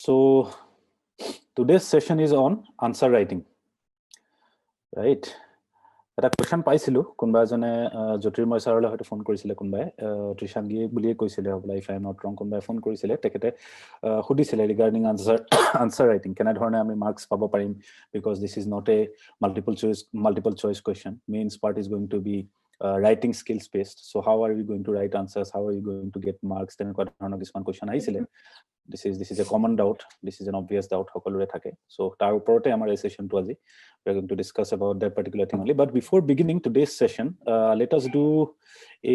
So today's session is on answer writing, right? এটা question পাইছিলো কোনবা জনে জ্যোতিৰ্ময় ছাৰলৈ হয়তো ফোন কৰিছিলে কোনবাই ত্ৰিশাংগী বুলিয়ে কৈছিলে হবলা ইফ আই এম নট ৰং কোনবাই ফোন কৰিছিলে তেখেতে সুধিছিলে ৰিগাৰ্ডিং আনসাৰ ৰাইটিং কেনে ধৰণে আমি মাৰ্কস পাব পাৰিম because this is not a multiple choice question mains part is going to be writing skills based. So how are we going to write answers? How are you going to get marks? Then what ধৰণৰ question আহিছিলে this is a common doubt, this is an obvious doubt সকলোৰে থাকে. So তাৰ ওপৰতে আমাৰ এই সেশনটো আজি we are going to discuss about that particular thing only. But before beginning today's session, let us do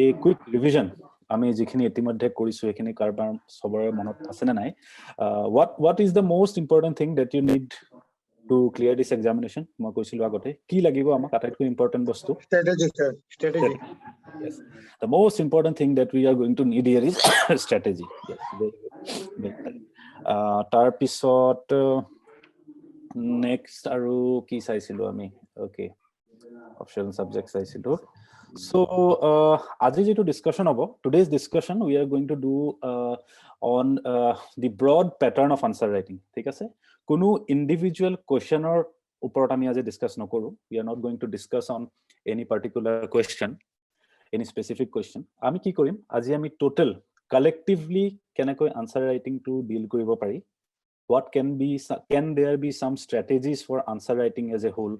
a quick revision. আমি যিখিনি ইতিমধ্যে কৰিছো এখিনি কাৰবাৰ সবৰে মনত আছে না নাই what is the most important thing that you need to clear this examination? মই কৈছিলো আগতে কি লাগিব আমাক আটাইতকৈ ইম্পৰ্টেন্ট বস্তু strategy sir strategy yes the most important thing that we are going to need here is strategy. Yes tar pisot next aru ki saisilu ami okay optional subjects saisilu. So আজি যেটো discussion hobo today's discussion we are going to do on the broad pattern of answer writing. ঠিক আছে কোনো individual questioner ওপৰত আমি আজি discuss নকৰো. We are not going to discuss on any particular question, any specific question. আমি কি কৰিম আজি আমি total collectively কেনেকৈ answer writing to deal কৰিব পাৰি, what can there be some strategies for answer writing as a whole,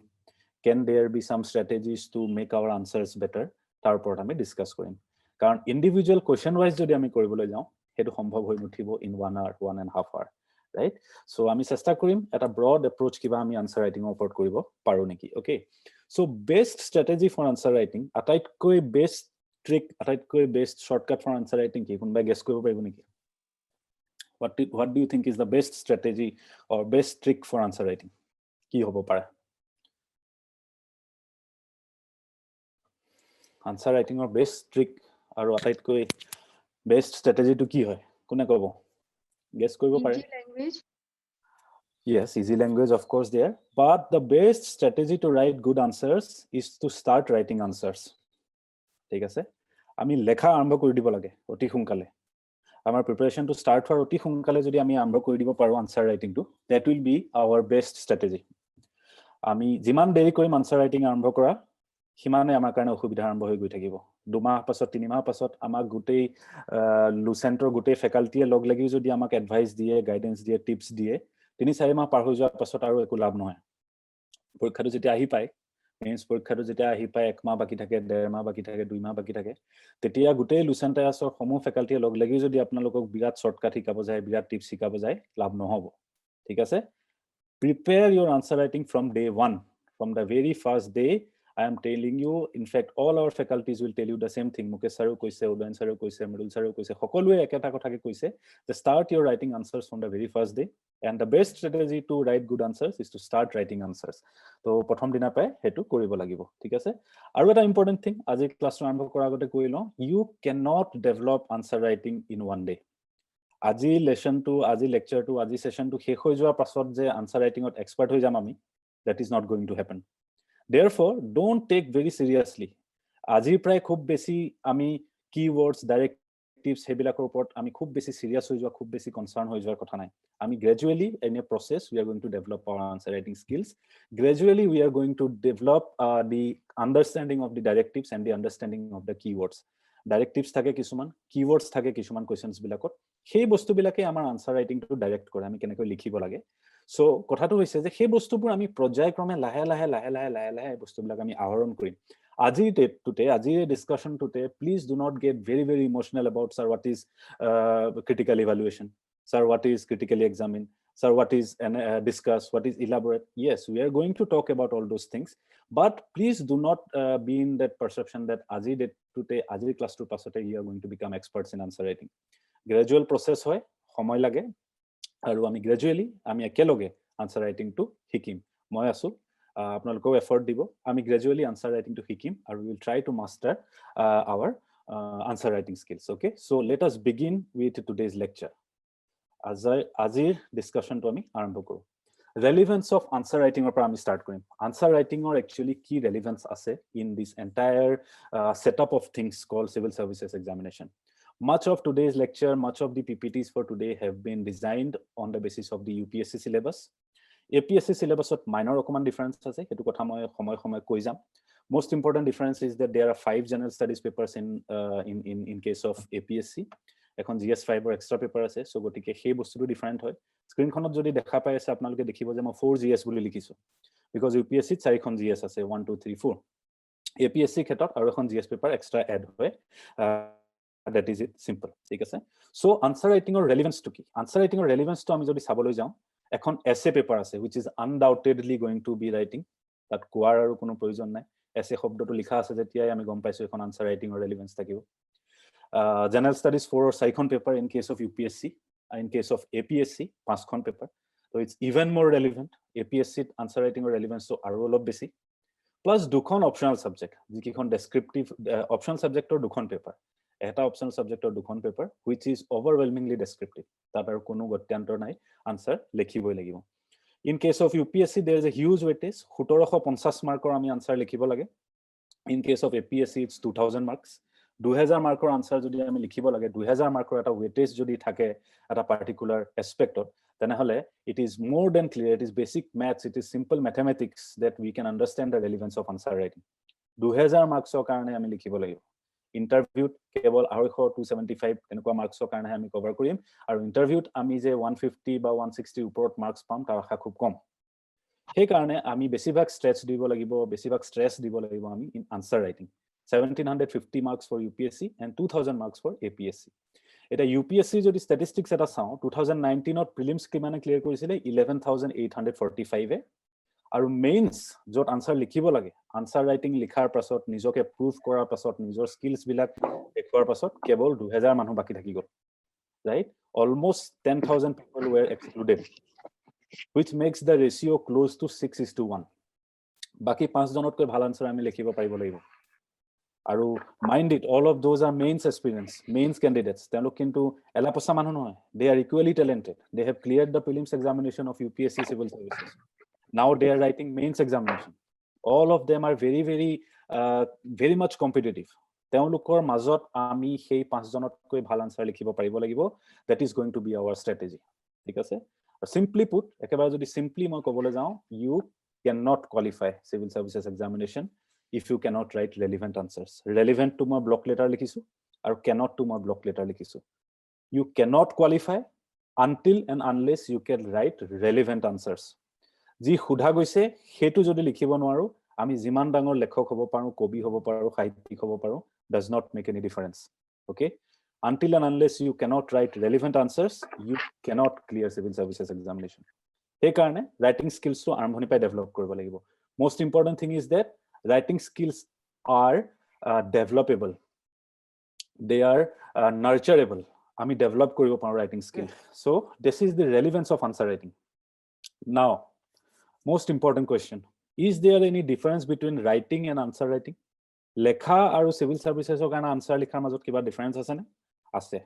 can there be some strategies to make our answers better, তাৰ ওপৰত আমি ডিসকাস কৰিম কাৰণ individual question wise যদি আমি কৰিবলৈ যাওঁ হেতু সম্ভৱ হৈ নুঠিব in 1 hour 1.5 hour, right? So আমি চেষ্টা কৰিম এটা broad approach কিবা আমি answer writing ওপৰত কৰিব পাৰো নেকি. Okay, so best strategy for answer writing, আটাইতকৈ best trick, আটাইতকৈ best shortcut for answer writing কি কোনবাই গেছ কৰিব পাৰিব নেকি? What do you think is the best strategy or best trick for answer writing? কি হ'ব পাৰে? Answer writing or best trick আৰু আটাইতকৈ best strategy to কি হয় কোনে ক'ব? Guess কৰিব পাৰে? Easy language. Yes, easy language of course there, but the best strategy to write good answers is to start writing answers. ঠিক আছে আমি লেখা আৰম্ভ কৰি দিব লাগে অতি সোনকালে আমাৰ প্ৰিপাৰেচন টু স্টাৰ্ট ফৰ অতি সোনকালে যদি আমি আৰম্ভ কৰি দিব পাৰো answer writing to that will be our best strategy. আমি যিমান দেৰি কৰিম আনসাৰ ৰাইটিং আৰম্ভ কৰা হিমানে আমাৰ কাৰণে অসুবিধা আৰম্ভ হৈ গৈ থাকিব 2 মাহ পাছত 3 মাহ পাছত আমাক গুটেই লুচেন্টৰ গুটেই ফেকাল্টিয়ে লগ লাগি যদি আমাক এডভাইস দিয়ে গাইডেন্স দিয়ে টিপস দিয়ে 3-4 মাহ পাৰ হৈ যোৱাৰ পাছত আৰু একো লাভ নহয় পৰীক্ষাটো যেতিয়া আহি পায় মেইনস পৰীক্ষাটো যেতিয়া আহি পায় 1 মাহ বাকি থাকে 1.5 মাহ বাকি থাকে 2 মাহ বাকি থাকে তেতিয়া গুটেই লুচেন্ট আয়াসৰ সমূহ ফেকাল্টিয়ে লগ লাগি যদি আপোনালোকক বিৰাট শৰ্টকাট শিকাব যায় বিৰাট টিপস শিকাব যায় লাভ নহব ঠিক আছে prepare your answer writing from day 1 from the very first day. I am telling you, in fact all our faculties will tell you the same thing. Mukesh saru koise, Udayan saru koise, Mridul saru koise, hokolue eketa kotha ke koise to start your writing answers from the very first day, and the best strategy to write good answers is to start writing answers. So prothom dina pai hetu koribo lagibo thik ase aru eta important thing aji class to arambho kora agote koilo you cannot develop answer writing in one day. আজি lesson to আজি lecture to আজি session to শেষ হৈ যোৱাৰ পাছত যে answer writing ত expert হৈ যাম আমি that is not going to happen. Therefore don't take very seriously আজি প্ৰায় খুব বেছি আমি keywords directives হেবিলাকৰ ওপৰত আমি খুব বেছি serious হৈ যোৱা খুব বেছি concern হৈ যোৱাৰ কথা নাই আমি gradually in a process we are going to develop our answer writing skills. Gradually we are going to develop the understanding of the directives and the understanding of the keywords. Directives থাকে কিছুমান keywords থাকে কিছুমান questions বিলাকত সেই বস্তু বিলাকে আমাৰ answer writing to direct কৰে আমি কেনেকৈ লিখিব লাগে সো কথাটো হৈছে যে সেই বস্তুবোৰ আমি পৰ্যায়ক্ৰমে লাহে লাহে এই বস্তুবিলাক আমি আহৰণ কৰিম আজি ডেটটোতে আজি ডিসকাশন টুতে please do not get very very emotional about sir what is critical evaluation, sir what is critically examine, sir what is discuss, what is elaborate. Yes, we are going to talk about all those things, but please do not be in that perception that আজি ডেটটোতে আজি class tour পাছতে you are going to become experts in answer writing. Gradual process হয় সময় লাগে আৰু আমি gradually আমি একেলগে আনসাৰ ৰাইটিং টু শিকিম মই আছো আপোনালোকক এফৰ্ট দিব আমি গ্ৰেজুৱেলি আনসাৰ ৰাইটিং টু শিকিম আৰু we will try to master our answer writing skills. Okay, so let us begin with today's lecture. আজিৰ ডিসকাশনটো আমি আৰম্ভ কৰো relevance of answer writing পৰা আমি start কৰিম answer writing or actually কি relevance আছে in this entire setup of things called civil services examination. Much of today's lecture, much of the PPTs for today have been designed on the basis of the UPSC syllabus. APSC syllabus of minor common difference আছে হেতু কথা মই সময় কৈ যাম. Most important difference is that there are 5 general studies papers in case of APSC. এখন GS5 or extra paper আছে, so গটিকে সেই বস্তুটো ডিফারেন্ট হয়. স্ক্রিনখনত যদি দেখা পাই আছে আপোনালোকে দেখিব যে মই 4 GS বুলি লিখিছো, because UPSC 4খন GS আছে 1 2 3 4. APSC ক্ষেত্ৰত আৰু এখন GS পেপাৰ এক্সট্ৰা এড হয়. That is it, simple. ঠিক আছে. So answer writing or relevance to কি? Answer writing or relevance to আমি যদি চাবলৈ যাওঁ, এখন essay paper আছে which is undoubtedly going to be writing. তাত কোৱাৰ আৰু কোনো প্ৰয়োজন নাই. essay শব্দটো লিখা আছে যেতিয়াই আমি গম পাইছো এখন answer writing or relevance থাকিব. General studies 4 or 6খন paper in case of UPSC, in case of APSC 5খন paper. So it's even more relevant. APSC answer writing or relevance to আৰু অলপ বেছি. Plus দুখন optional subject, যিকিখন descriptive optional subject or দুখন paper. এটা optional subject or দুখন paper which is overwhelmingly descriptive. তাত আৰু কোনো গত্যান্তৰ নাই, answer লিখিবই লাগিব. In case of UPSC there is a huge weightage, 1750 মাৰ্কৰ আমি answer লিখিব লাগে. In case of APSC it's 2000 marks. 2000 মাৰ্কৰ answer যদি আমি লিখিব লাগে, 2000 মাৰ্কৰ এটা weightage যদি থাকে এটা particular aspectত, তেনেহলে it is more than clear, it is basic maths, it is simple mathematics that we can understand the relevance of answer writing. 2000 মাৰ্কছৰ কাৰণে আমি লিখিব লাগিব. ইন্টাৰভিউত কেৱল 200 275 এনেকুৱা মাৰ্কছৰ কাৰণে আমি কভাৰ কৰিম, আৰু ইন্টাৰভিউত আমি যে 150 বা 160 ওপৰত মাৰ্কছ পাম তাৰ আশা খুব কম. সেই কাৰণে আমি বেছিভাগ ষ্ট্ৰেছ দিব লাগিব, বেছিভাগ ষ্ট্ৰেছ দিব লাগিব আমি in answer writing. 1750 marks for UPSC and 2000 marks for APSC. এটা UPSC যদি statistics এটা চাওঁ, 2019 ত প্ৰিলিমছ কিমানে ক্লিয়াৰ কৰিছিলে 11845 এ, আৰু মেইনছ যত আনসাৰ লিখিব লাগে, আনসাৰ ৰাইটিং লিখাৰ পাছত নিজকে প্ৰুফ কৰাৰ পাছত নিজৰ স্কিলছ বিলাক দেখুৱাৰ পাছত কেৱল 2000 মানুহ বাকি থাকি গল, right? Almost 10,000 people were excluded, which makes the ratio close to 6:1. বাকি 5 জনতকৈ ভাল আনসাৰ আমি লিখিব পাৰিব লাগিব. আৰু mind it, all of those are mains aspirants, mains candidates. তেওঁলোক কিন্তু এলাপছা মানুহ নহয়, they are equally talented. They have cleared the prelims examination of UPSC civil services. Now they are writing mains examination. All of them are very much competitive. তেওঁলোকৰ মাজত আমি সেই 5 জনতকৈ ভাল আনসাৰ লিখিব পাৰিব লাগিব. That is going to be our strategy. ঠিক আছে? Simply put, একেবাৰে যদি simply মই ক'বলৈ যাওঁ, you cannot qualify civil services examination if you cannot write relevant answers. Relevant to my block letter likhisu or cannot to my block letter likhisu. You cannot qualify until and unless you can write relevant answers. Ji khudha goise hetu jodi likhibo noaru, ami jiman dangor lekhok hobo paru, kobi hobo paru, sahittik hobo paru, does not make any difference. Okay? Until and unless you cannot write relevant answers, you cannot clear civil services examination. He karone writing skills to armbhoni pai develop koribo lagibo. Most important thing is that writing skills are developable. They are nurturable. Ami develop koribo paru writing skill. So this is the relevance of answer writing. Now, most important question, is there any difference between writing and answer writing? Lekha aru civil services or kana answer likhar majot kiba difference ase ne? Ase.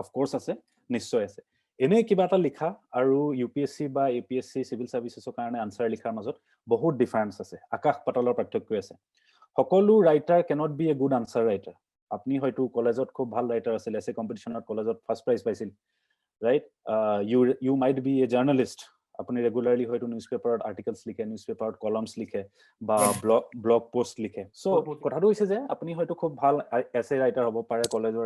Of course ase, nischoy ase. এনে কিবা এটা লিখা আৰু UPSC বা APSC civil সাৰ্ভিসেসৰ কাৰণে answer লিখাৰ মাজত বহুত ডিফাৰেন্স আছে, আকাশ পাতালৰ পাৰ্থক্য আছে. সকলো writer cannot be a good answer writer. আপনি হয়তো কলেজত খুব ভাল ৰাইটাৰ আছিল, এসে কম্পিটিশনত কলেজত ফাৰ্স্ট প্ৰাইজ পাইছিল, right? you might be a journalist. আপনি ৰেগুলাৰলি হয়তো নিউজপেপাৰত আৰ্টিকেলস লিখে, নিউজপেপাৰত কলামস লিখে বা ব্লগ পোস্ট লিখে. সো কথাটো হৈছে যে আপনি হয়তো খুব ভাল এসে রাইটার হ'ব পাৰে, কলেজৰ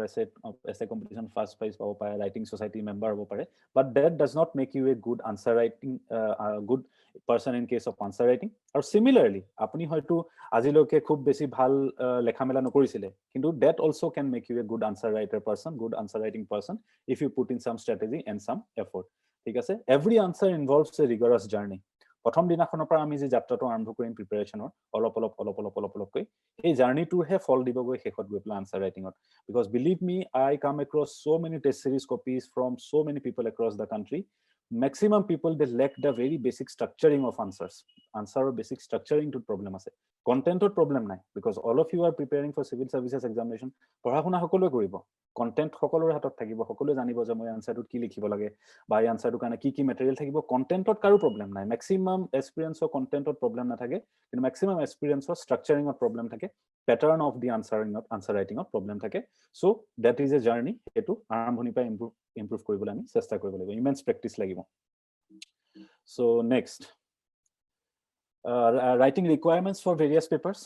এসে কম্পিটিশন ফাৰ্স্ট প্ৰাইজ পাব পাৰে, ৰাইটিং সোসাইটি মেম্বাৰ হ'ব পাৰে, but that does not make you a good answer writing good person in case of answer writing. আৰু সিমিলাৰলি আপনি হয়তো আজিলৈকে খুব বেছি ভাল লেখা মেলা নকৰিছিলে, কিন্তু that also can make you a good answer writer person, good answer writing person if you put in some strategy and some effort. ঠিক আছে? Every answer involves a rigorous journey. প্ৰথম দিনাখনৰ পৰা আমি যে যাত্ৰাটো আৰম্ভ কৰিম প্ৰিপাৰেচনৰ অলপ এই জাৰ্নিটোহে ফল দিবগৈ শেষত গৈ পেলাই আনসাৰ ৰাইটিঙত. Because believe me, I come across so many test series copies from so many people across the country. Maximum people, they lack the very basic structuring of answers. Answer basic structuring to problem আছে, content problem নাই, because all of you are preparing for civil services examination. পঢ়া শুনা সকলোৱে কৰিব, content সকলোৰে হাতত থাকিব সকলোৱে জানিব যে মই আনসাৰটোত কি লিখিব লাগে বা এই আনসাৰটোৰ কাৰণে কি মেটেৰিয়েল থাকিব কন্টেন্টত কাৰো প্ৰবলেম নাই ম্যাক্সিমাম এক্সপেৰিয়েন্সৰ কন্টেন্টত প্ৰবলেম নাথাকে কিন্তু ম্যাক্সিমাম এক্সপেৰিয়েন্সৰ ষ্ট্ৰাকচাৰিঙত প্ৰবলেম থাকে প্যাটাৰ্ন অফ দি আনসাৰ ৰাইটিঙত প্ৰবলেম থাকে so that is a journey এটো আৰম্ভণি পাই ইমপ্ৰুভ কৰিবলৈ আমি চেষ্টা কৰিব লাগিব ইমেন্স প্ৰেক্টিস লাগিব so next writing requirements for various papers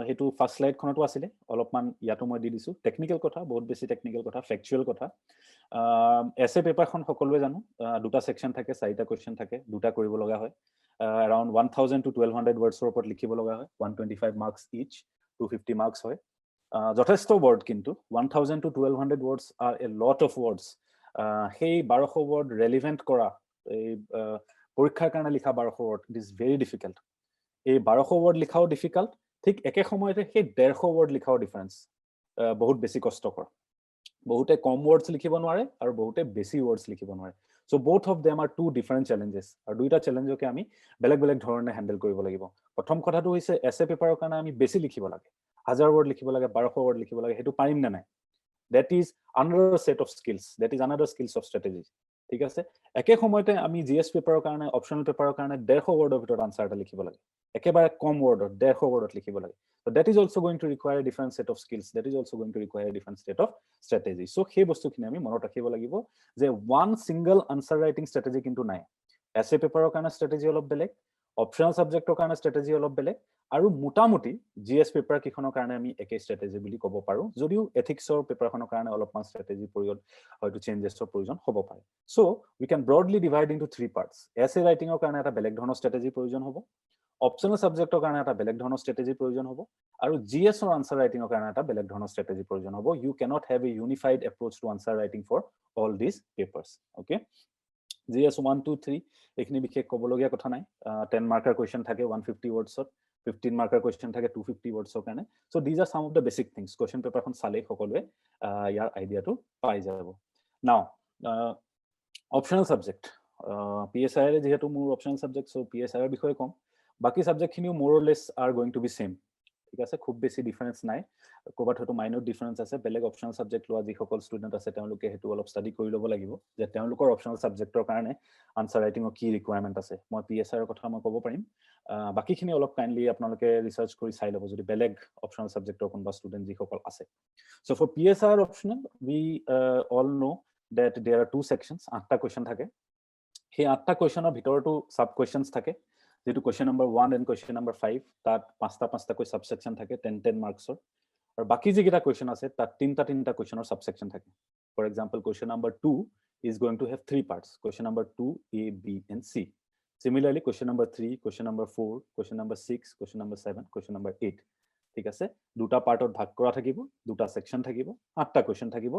হেতু ফার্স্ট স্লাইড খনটো আছিল অলপমান ইয়াতো মই দি দিছো টেকনিক্যাল কথা বহুত বেছি টেকনিক্যাল কথা ফ্যাকচুয়াল কথা এসএ পেপাৰখন সকলোৱে জানো দুটা সেকশন থাকে চাৰিটা কোৱেশ্চন থাকে দুটা কৰিব লগা হয় around 1000 to 1200 words ওপৰত লিখিব লগা হয় 125 marks each 250 marks হয় যথেষ্ট ওয়ার্ড কিন্তু 1000 to 1200 words are a lot of words সেই 1200 ওয়ার্ড রেলেভেন্ট কৰা এই পৰীক্ষাৰ কাৰণে লিখা 1200 word it is very difficult এই 1200 ওয়ার্ড লিখাও ডিফিকাল্ট ঠিক একে সময়তে সেই 150 ওয়ার্ড লিখাও ডিফারেন্স বহুত বেছি কষ্টকৰ বহুতে কম ওয়াৰ্ডস লিখিব নোৱাৰে আৰু বহুতে বেছি ওয়াৰ্ডস লিখিব নোৱাৰে so both of them are two different challenges আৰু দুইটা চ্যালেঞ্জকে আমি বেলেগ বেলেগ ধৰণে হ্যান্ডেল কৰিব লাগিব প্ৰথম কথাটো হৈছে এসএ পেপাৰৰ কাৰণে আমি বেছি লিখিব লাগে 1000 ওয়াৰ্ড লিখিব লাগে 1200 ওয়াৰ্ড লিখিব লাগে হেতু পাৰিম না নাই that is another set of skills that is another skills of strategy ঠিক আছে একে সময়তে আমি জিএস পেপাৰৰ কাৰণে অপশনাল পেপাৰৰ কাৰণে 150 ওয়াৰ্ডৰ ভিতৰত আনসাৰ এটা লিখিব লাগে একেবাৰে কম ওয়ার্ডত 150 ওয়ার্ডত লিখিব লাগে so that is also going to require a different set of skills that is also going to require a different set of strategy so সেই বস্তুখিনি আমি মনত ৰাখিব লাগিব যে one single answer writing strategy কিন্তু নাই এসএ পেপাৰৰ কাৰণে strategy অলপ বেলেগ অপশনাল সাবজেক্টৰ কাৰণে strategy অলপ বেলেগ আৰু মোটামুটি জিএস পেপাৰ কিখনৰ কাৰণে আমি একে strategy বুলি ক'ব পাৰো যদিও এথিক্সৰ পেপাৰখনৰ কাৰণে অলপমান strategy প্ৰয়োজন হয়তো চেঞ্জেছৰ প্ৰয়োজন হ'ব পাৰে so we can broadly divide into three parts essay writing ৰ কাৰণে এটা বেলেগ ধৰণৰ strategy প্ৰয়োজন হ'ব অপশনাল সাবজেক্টৰ কাৰণে এটা বেলেগ ধৰণৰ strategy প্ৰয়োজন হ'ব আৰু জিএস ৰ আনসাৰ ৰাইটিংৰ কাৰণে এটা বেলেগ ধৰণৰ strategy প্ৰয়োজন হ'ব you cannot have a unified approach to answer writing for all these papers okay GS 1 2 3 এখিনি বিশেষ ক'বলগীয়া কথা নাই 10 মাৰ্কাৰ কোৱেশ্চন থাকে 150 ওয়াৰ্ডছত 15 মাৰ্কাৰ কোৱেশ্চন থাকে 250 ওয়াৰ্ডছৰ কাৰণে so these are some of the basic things question পেপাৰখন চালে সকলোৱে ইয়াৰ আইডিয়াটো পাই যাব নাও অপশনাল সাবজেক্ট PSI ৰে যেহেতু মোৰ অপশনাল সাবজেক্ট সো PSI ৰ বিষয়ে কম বাকি সাবজেক্ট খিনিও more or less are going to be same ঠিক আছে খুব বেছি ডিফারেন্স নাই কোবাত হয়তো মাইনৰ ডিফাৰেন্স আছে বেলেগ অপশনাল সাবজেক্ট লোৱা যি সকল ষ্টুডেন্ট আছে তেওঁলোকে হেতু অলপ ষ্টাডি কৰি ল'ব লাগিব যে তেওঁলোকৰ অপশনাল সাবজেক্টৰ কাৰণে আনসাৰ ৰাইটিংৰ কি ৰিকুৱাৰমেন্ট আছে মই PSI ৰ কথা মই ক'ব পাৰিম বাকিখিনি অলপ কাইন্ডলি আপোনালোকে ৰিসাৰ্চ কৰি চাই ল'ব যদি বেলেগ অপশনাল সাবজেক্টৰ কোনবা ষ্টুডেন্ট যি সকল আছে so for PSI optional we all know that there are two sections 8টা কোৱেশ্চন থাকে সেই 8টা কোৱেশ্চনৰ ভিতৰতো সাব কোৱেশ্চনস থাকে যেটো question number 1 and question number 5 তাত 5টা কৈ সাবসেকশন থাকে 10 মাৰ্কছৰ আৰু বাকি যিকিটা কোৱেশ্চন আছে তাত 3টা কোৱেশ্চনৰ সাবসেকশন থাকে for example question number 2 is going to have 3 parts question number 2 A B and C similarly question number 3 question number 4 question number 6 question number 7 question number 8 ঠিক আছে দুটা পাৰ্টত ভাগ কৰা থাকিব দুটা সেকশন থাকিব 8টা কোৱেশ্চন থাকিব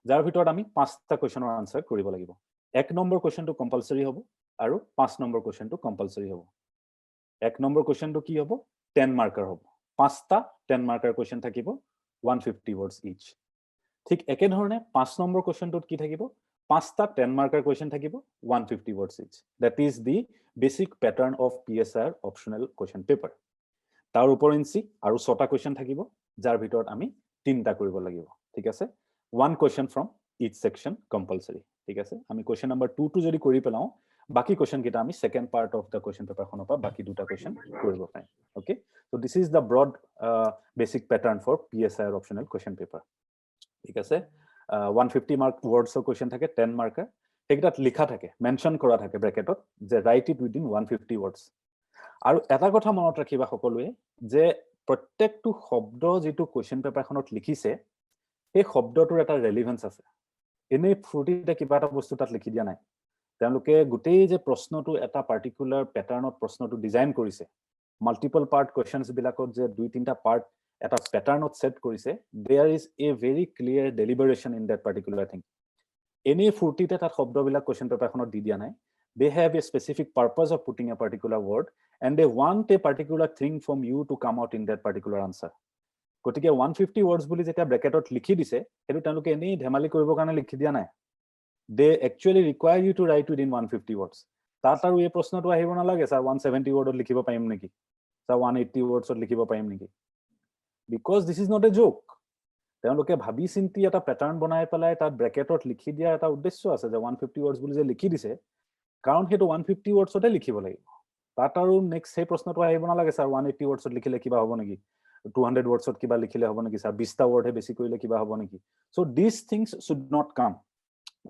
যাৰ ভিতৰত আমি 5টা কোৱেশ্চনৰ আনসাৰ কৰিব লাগিব 1 নম্বৰ কোৱেশ্চনটো কম্পালসৰি হ'ব আৰু 5 নম্বৰ কোৱেশ্চনটো কম্পালসৰি হ'ব 1 নম্বৰ কোৱেশ্চনটো কি হ'ব 10 মাৰ্কাৰ হ'ব 5টা 10 মাৰ্কাৰ কোৱেশ্চন থাকিব 150 words each ঠিক একে ধৰণে 5 নম্বৰ কোৱেশ্চনটোত কি থাকিব 5টা 10 মাৰ্কাৰ কোৱেশ্চন থাকিব 150 words each that is the basic pattern of PSI optional question paper তাৰ ওপৰিঞ্চি আৰু 6টা কোৱেশ্চন থাকিব যাৰ ভিতৰত আমি 3টা কৰিব লাগিব ঠিক আছে one question from each section compulsory ঠিক আছে আমি কোৱেশ্চন নম্বৰ 2 টো যদি কৰি পেলাও বাকি কোৱেশ্চন কিটা আমি second part of the question paper খনৰ পৰা বাকি দুটা কোৱেশ্চন কৰিব পাৰিম okay so this is the broad basic pattern for PSI optional question paper ঠিক আছে 150 mark words of question থাকে 10 marker এটাত লিখা থাকে মেনশন কৰা থাকে ব্ৰ্যাকেটত যে write it within 150 words আৰু এটা কথা মনত ৰাখিবা সকলোৱে যে প্ৰত্যেকটো শব্দ যেটো কোৱেশ্চন পেপাৰখনত লিখিছে এই শব্দটোৰ এটা ৰেলেভেন্স আছে এনে ফ্ৰুটিতে কিবা এটা বস্তু তাত লিখি দিয়া নাই তেওঁলোকে গুটেই যে প্ৰশ্নটো এটা পাৰ্টিকুলাৰ প্যাটাৰ্নত প্ৰশ্নটো ডিজাইন কৰিছে মাল্টিপল পাৰ্ট কোৱেশ্চনস বিলাকত যে দুই তিনটা পাৰ্ট এটা প্যাটাৰ্নত সেট কৰিছে there is a very clear deliberation in that particular thing এনে ফ্ৰুটিতে তাত শব্দবিলাক কোৱেশ্চন পেপাৰখনত দি দিয়া নাই they have a specific purpose of putting a particular word and they want a particular thing from you to come out in that particular answer গতিকে 150 words বুলি যেটা ব্র্যাকেটত লিখি দিছে হেতু তেওঁলোকে এনে ধেমালি কৰিবৰ কাৰণে লিখি দিয়া নাই they actually require you to write within 150 words তাত আৰু এই প্ৰশ্নটো আহিব নালাগে স্যাৰ 170 wordত লিখিব পাৰিম নেকি স্যাৰ 180 wordsত লিখিব পাৰিম নেকি because this is not a joke তেওঁলোকে ভাবি চিন্তি এটা প্যাটাৰ্ন বনাই পেলাই তাত ব্ৰেকেটত লিখি দিয়া এটা উদ্দেশ্য আছে যে 150 ৱৰ্ডছ বুলি যে লিখি দিছে কাৰণ হেতু 150 ৱৰ্ডছতে লিখিব লাগিব তাত আৰু নেক্সট সেই প্ৰশ্নটো আহিব নালাগে স্যাৰ 180 ৱৰ্ডছত লিখিলে কিবা হ'ব নেকি 200 ৱৰ্ডছত কিবা লিখিলে হ'ব নেকি স্যাৰ 20টা ৱৰ্ডহে বেছি কৰিলে কিবা হ'ব নেকি so these things should not come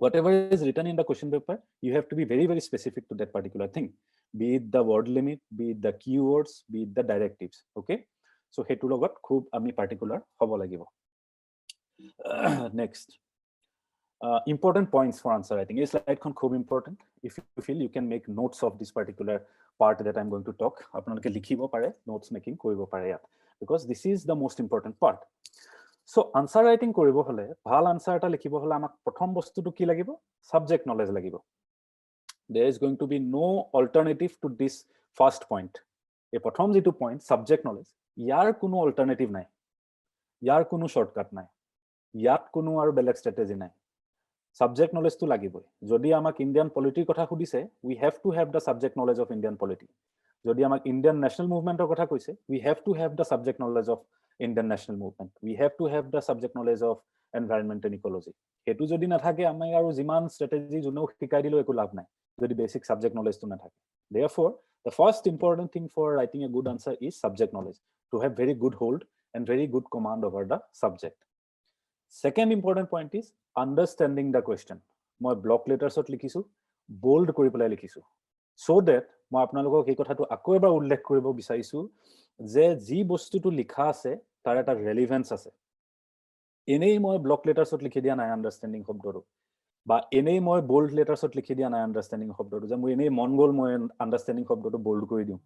whatever is written in the question paper you have to be very very specific to that particular thing be it the word limit be it the keywords be it the directives okay so hetu logot khub ami particular hobo lagibo next important points for answer writing is slide khon khub important if you feel you can make notes of this particular part that I'm going to talk apnaloke likhibo pare notes making koribo pare yat because this is the most important part so answer writing koribo hole bhal answer eta likhibo hole amak prothom bostu tu ki lagibo subject knowledge lagibo there is going to be no alternative to this first point a prothom jitu point subject knowledge yar kono alternative nai yar kono shortcut nai yat kono aru belek strategy nai subject knowledge to lagiboy jodi amak indian polity kotha khudise we have to have the subject knowledge of indian polity jodi amak indian national movement er kotha koise we have to have the subject knowledge of indian national movement we have to have the subject knowledge of environment and ecology hetu jodi na thake amai aru jiman strategy juno hikai dilo eku lav nai jodi basic subject knowledge to na thake therefore the first important thing for writing a good answer is subject knowledge to have very good hold and very good command over the subject second important point is understanding the question moi block letters ot likhisu bold kori pelai likhisu so that moi apnalogok ei kotha tu akko ebar ullekh koribo bisaisu je ji bostu tu likha ase tar eta relevance ase enei moi block letters ot likhi dia nai understanding shobdoru ba enei moi bold letters ot likhi dia nai understanding shobdoru je moi enei mon gol moi understanding shobdoru bold kori diu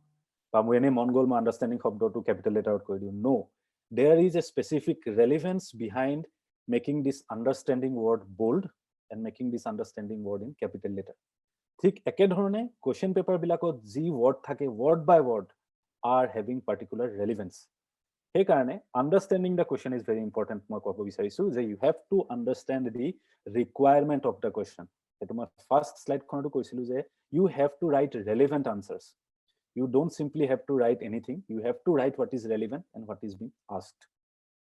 ba moi enei mon gol moi understanding shobdoru capital letter ot kori diu no there is a specific relevance behind making this understanding word bold and making this understanding word in capital letter thik eke dhorone question paper bilakot ji word thake word by word are having particular relevance he karone understanding the question is very important moi kobo bisarisu je you have to understand the requirement of the question etu moi first slide khonotu koisilu je you have to write relevant answers you don't simply have to write anything you have to write what is relevant and what is being asked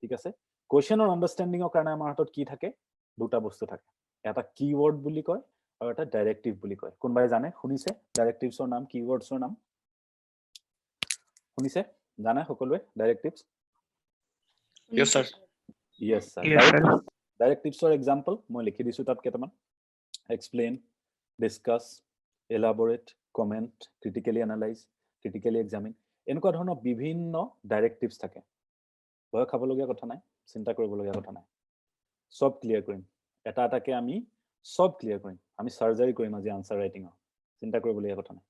ঠিক আছে question or understanding of karone amar hatot ki thake duta bostu thake eta keyword buli koy aru eta directive buli koy kunbai jane hunise directives or naam keywords or naam hunise jana hokolwe directives Yes, sir. yes sir Yes, sir. directives or example moi likhi disu tat ketaman explain discuss elaborate comment critically analyze critically examine enko dhorono bibhinno directives thake boy khabologia kotha nai চিন্তা কৰিবলগীয়া কথা নাই সব clear কৰিম এটা এটাকে আমি সব ক্লিয়াৰ কৰিম আমি সাৰ্জাৰি কৰিম আজি আনসাৰ ৰাইটিং চিন্তা কৰিবলগীয়া কথা নাই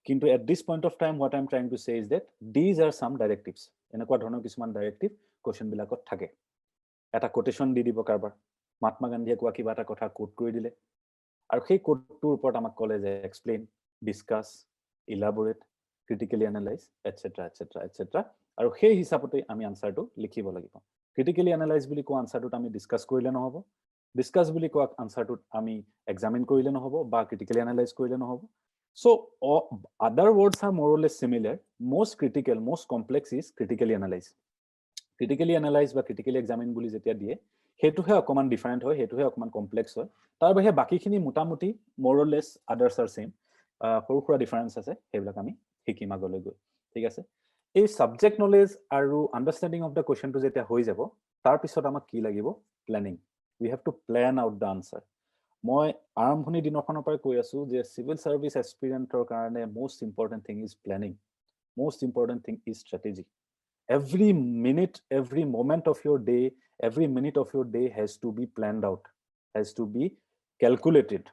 কিন্তু at this point of time what I am trying to say is that these are some directives এনেকুৱা ধৰণৰ কিছুমান ডাইৰেক্টিভ কোৱেশ্চন বিলাকত থাকে এটা কোটেশন দি দিব কাৰবাৰ মহাত্মা গান্ধীয়ে কোৱা কিবা এটা কথা কোট কৰি দিলে আৰু সেই কোটটোৰ ওপৰত আমাক ক'লে যে এক্সপ্লেইন ডিসকাস ইলাবোৰেট ক্ৰিটিক্যালি এনালাইজ এটসেট্ৰা এটসেট্ৰা এটসেট্ৰা আৰু সেই হিচাপতে আমি আনসাৰটো লিখিব লাগিব ক্ৰিটিক্যালি এনালাইজ বুলি কোৱা আনসাৰটোত আমি ডিসকাস কৰিলে নহব ডিসকাস বুলি কোৱা আনসাৰটোত আমি এক্সামিন কৰিলে নহব বা ক্ৰিটিক্যালি এনালাইজ কৰিলে নহব so other words are more or less similar most critical most complex is critically analyze বা critically examine বুলি যেতিয়া দিয়ে হেতুহে অকমান ডিফাৰেন্ট হয় হেতুহে অকমান কমপ্লেক্স হয় তাৰ বাহিৰে বাকিখিনি মোটামুটি more or less others are same সৰু সৰু ডিফাৰেন্স আছে হেবিলাক আমি শিকিম আগলৈ গৈ ঠিক আছে এই সাবজেক্ট নলেজ আৰু আন্ডাৰস্ট্যান্ডিং অফ দা কোৱেশ্চনটো যেতিয়া হৈ যাব তাৰ পিছত আমাক কি লাগিব planning we have to plan out the answer মই আৰম্ভণি দিনখনৰ পৰা কৈ আছো যে সিভিল সাৰ্ভিস এসপিৰেন্টৰ কাৰণে most important thing is planning most important thing is strategy every minute every moment of your day every minute of your day has to be planned out has to be calculated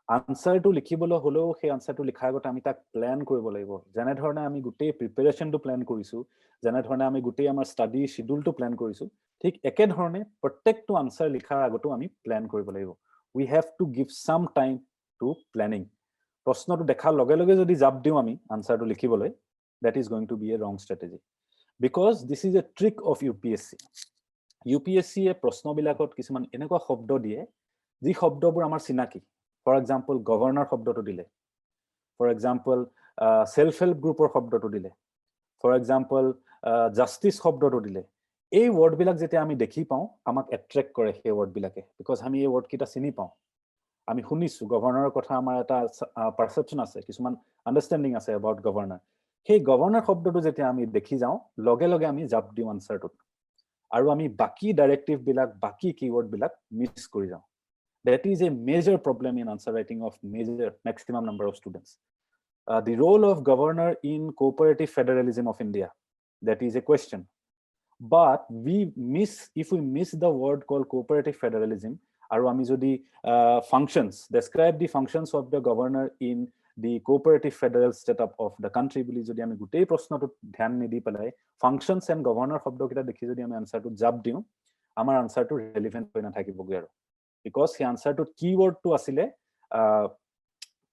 answer to likhibolo holo he answer to likha agota ami tak plan koribo lagibo jane dhorone ami gutei preparation to plan korisu jane dhorone ami gutei amar study schedule to plan korisu thik eke dhorone protect to answer likha agoto ami plan koribo lagibo we have to give some time to planning proshno to dekha loge loge jodi jab diu ami answer to likhiboloi that is going to be a wrong strategy because this is a trick of UPSC এ প্ৰশ্ন বিলাকত কিছুমান এনেকুৱা শব্দ দিয়ে যি শব্দবোৰ আমাৰ চিনাকি ফৰ এক্সাম্পল গভৰ্ণৰ শব্দটো দিলে ফৰ এক্সাম্পল সেলফ হেল্প গ্ৰুপৰ শব্দটো দিলে ফৰ এক্সাম্পল জাস্টিস শব্দটো দিলে এই ওয়াৰ্ড বিলাক যেতিয়া আমি দেখি পাও আমাক এট্ৰাক্ট কৰে সেই ওয়াৰ্ড বিলাকে বিকজ আমি এই ওয়াৰ্ড কিটা চিনি পাও আমি শুনিছো গভৰ্ণৰৰ কথা আমাৰ এটা পাৰসেপচন আছে কিছুমান আন্ডাৰষ্টেণ্ডিং আছে এবাউট গভৰ্ণৰ সেই গভৰ্ণৰ শব্দটো যেতিয়া আমি দেখি যাও লগে লগে আমি জাপ দিও আনসাৰটোত আৰু আমি বাকি ডাইৰেক্টিভ বিলাক বাকি কিৱৰ্ড বিলাক মিস কৰি যাও that is a major problem in answer writing of maximum number of students the role of governor in cooperative federalism of India that is a question but if we miss the word called cooperative federalism আৰু আমি যদি functions describe the functions of the governor in the cooperative federal setup of the country বুলি যদি আমি গোটেই প্ৰশ্নটো ধ্যান নিদি পেলাই functions and governor শব্দকেইটা দেখি যদি আমি আনসাৰটো জাপ দিও আমাৰ আনসাৰটো ৰেলেভেন্ট হৈ নাথাকিবগৈ আৰু because the answer to keyword to asile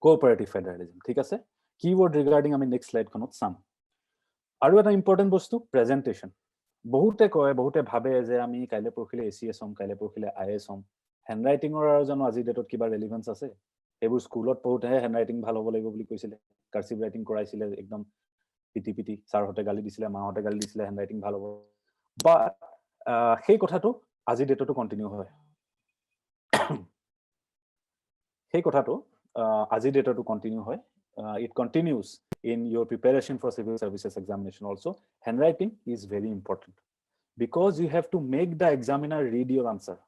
cooperative federalism ঠিক আছে keyword regarding আমি next slide খনত চাম আৰু এটা important বস্তু presentation বহুতে কয় বহুতে ভাবে যে আমি কাইলে পৰখিলে ACS হম কাইলে পৰখিলে IAS হম handwriting ৰ আৰু জানো আজি ডেটত কিবা ৰেলেভেন্স আছে এবোৰ স্কুলত পঢ়ুতেহে handwriting ভাল হ'ব লাগিব বুলি কৈছিলে কাৰ্সিভ ৰাইটিং কৰাইছিলে একদম পিটি ছাৰহতে গালি দিছিলে মাহতে গালি দিছিলে handwriting ভাল হ'ব বাট সেই কথাটো আজি ডেটটো কন্টিনিউ হয় সেই কথাটো আজি ডেটটো কন্টিনিউ হয় it continues in your preparation for civil services examination also handwriting is very important because you have to make the examiner read your answer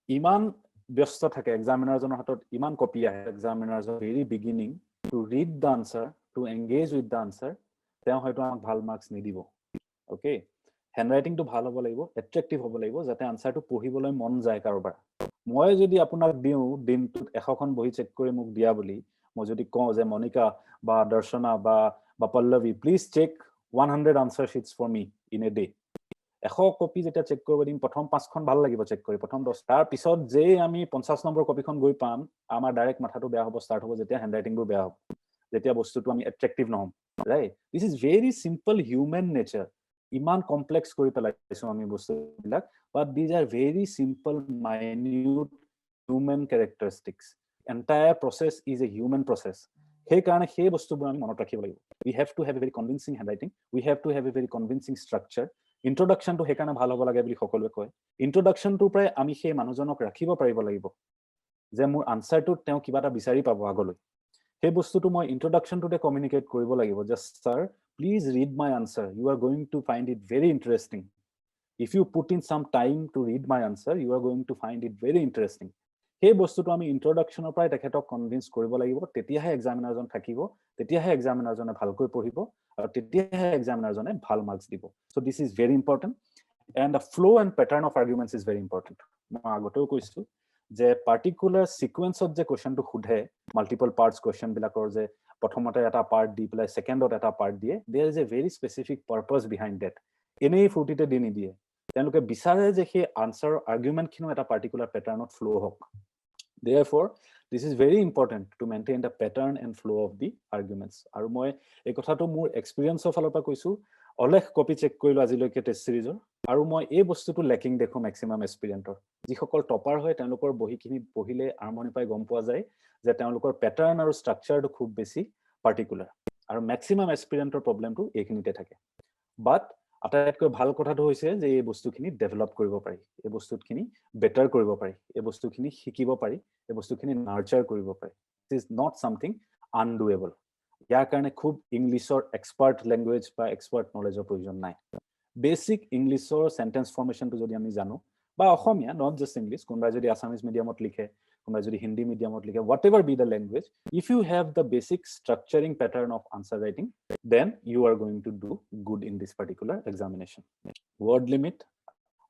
iman ব্যস্ত থাকে examiner জনৰ হাতত ইমান কপি আহে examiner very beginning to read the answer to engage with the answer তেওঁ হয়তো আমাক ভাল মার্কস নিদিব okay handwriting to ভাল হ'ব লাগিব attractive হ'ব লাগিব যাতে আনসাৰটো পঢ়িবলৈ মন যায় কাৰোবাৰ মই যদি আপোনাক দিও দিনটোত এখখন বহি চেক কৰি মোক দিয়া বুলি মই যদি কওঁ যে মনিকা বা দৰ্শনা বা Pallavi please check 100 answer sheets for me in a day এখ কপি যেটা চেক কৰিব দিম প্ৰথম 5খন ভাল লাগিব চেক কৰি প্ৰথম 10 তাৰ পিছত যে আমি 50 নম্বৰ কপিখন গৈ পাম আমাৰ ডাইৰেক্ট মাথাটো বেয়া হ'ব স্টাৰ্ট হ'ব যেতিয়া হ্যান্ডৰাইটিং বোৰ বেয়া হ'ব যেতিয়া বস্তুটো আমি এট্ৰাক্টিভ নহম right this is very simple human nature ইমান কমপ্লেক্স কৰি পেলাইছো আমি বস্তুবিলাক but these are very simple minute human characteristics entire process is a human process সেই কাৰণে সেই বস্তুবোৰ আমি মনত ৰাখিব লাগিব we have to have a very convincing handwriting we have to have a very convincing structure introduction to হেকাৰণে ভাল হ'ব লাগে বুলি সকলোৱে কয় introduction to প্ৰায় আমি সেই মানুহজনক ৰাখিব পাৰিব লাগিব যে মোৰ আনসাৰটো তেওঁ কিবা এটা বিচাৰি পাব আগলৈ সেই বস্তুটো মই introduction to communicate কৰিব লাগিব just sir please read my answer you are going to find it very interesting if you put in some time to read my answer you are going to find it very interesting সেই বস্তুটো আমি ইন্ট্ৰোডাকশনৰ পৰাই তেখেতক convince কৰিব লাগিব তেতিয়াহে এক্সামিনাৰ জন থাকিব তেতিয়াহে এক্সামিনাৰ জনে ভালকৈ পঢ়িব আৰু তেতিয়াহে এক্সামিনাৰ জনে ভাল মাৰ্কস দিব so this is very important and the flow and pattern of arguments is very important মই আগতেও কৈছো যে পাৰ্টিকুলাৰ সিকোয়েন্সত যে কোৱেশ্চনটো খুধে মাল্টিপল পাৰ্টস কোৱেশ্চন বিলাকৰ যে প্ৰথমতে এটা পাৰ্ট দি পেলাই সেকেন্ডত এটা পাৰ্ট দিয়ে there is a very specific purpose behind that এনেই ফুটিতে দি নিদিয়ে তেওঁলোকে বিচাৰে যে সেই আনসাৰ আৰ্গুমেন্ট খিনো এটা পাৰ্টিকুলাৰ প্যাটাৰ্নত ফ্লো হওক therefore this is very important to maintain the pattern and flow of the arguments আৰু মই এই কথাটো মোৰ এক্সপেৰিয়েন্সৰ ফালৰ পৰা কৈছো অলেখ কপি চেক কৰিলো আজিলৈকে টেষ্ট সিৰিজৰ আৰু মই এই বস্তুটো লেকিং দেখো ম্যাক্সিমাম এক্সপেৰিয়েন্টৰ যিসকল টপাৰ হয় তেওঁলোকৰ বহিখিনি পঢ়িলে আৰমনি পাই গম পোৱা যায় যে তেওঁলোকৰ প্যাটাৰ্ন আৰু ষ্ট্ৰাকচাৰটো খুব বেছি পাৰ্টিকুলাৰ আৰু ম্যাক্সিমাম এক্সপেৰিয়েন্টৰ প্ৰবলেমটো এইখিনিতে থাকে বাট আটাইতকৈ ভাল কথাটো হৈছে যে এই বস্তুখিনি ডেভেলপ কৰিব পাৰি এই বস্তুখিনি বেটাৰ কৰিব পাৰি এই বস্তুখিনি শিকিব পাৰি এই বস্তুখিনি নাৰ্চাৰ কৰিব পাৰি ইট ইজ নট সামথিং আনডুয়েবল ইয়াৰ কাৰণে খুব ইংলিছৰ এক্সপাৰ্ট ল্যাঙ্গুৱেজ বা এক্সপাৰ্ট নলেজৰ প্ৰয়োজন নাই বেসিক ইংলিছৰ সেন্টেন্স ফৰ্মেশনটো যদি আমি জানো বা অসমীয়া নট জাস্ট ইংলিছ কোনবাই যদি আসামিজ মিডিয়ামত লিখে কোনবাই যদি হিন্দি মিডিয়ামত লিখে whatever be the language if you have the basic structuring pattern of answer writing then you are going to do good in this particular examination word limit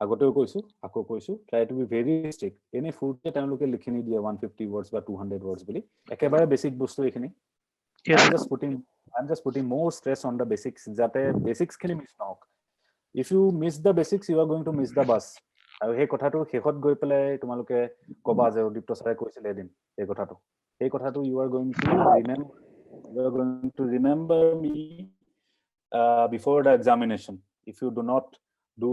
আগতেও কৈছো আকৌ কৈছো try to be very strict এনে ফুটে তেওঁলোকে লিখি নি দিয়ে 150 words বা 200 words বুলি একেবাৰে বেসিক বস্তু এখিনি I'm just putting more stress on the basics যাতে basics খিনি মিছ নহওক if you miss the basics you are going to miss the bus আৰু সেই কথাটো শেষত গৈ পেলাই তোমালোকে কবা যে উদ্দীপ্ত ছাৰে কৈছিল এদিন এই কথাটো you are going to remember me before the examination if you do not do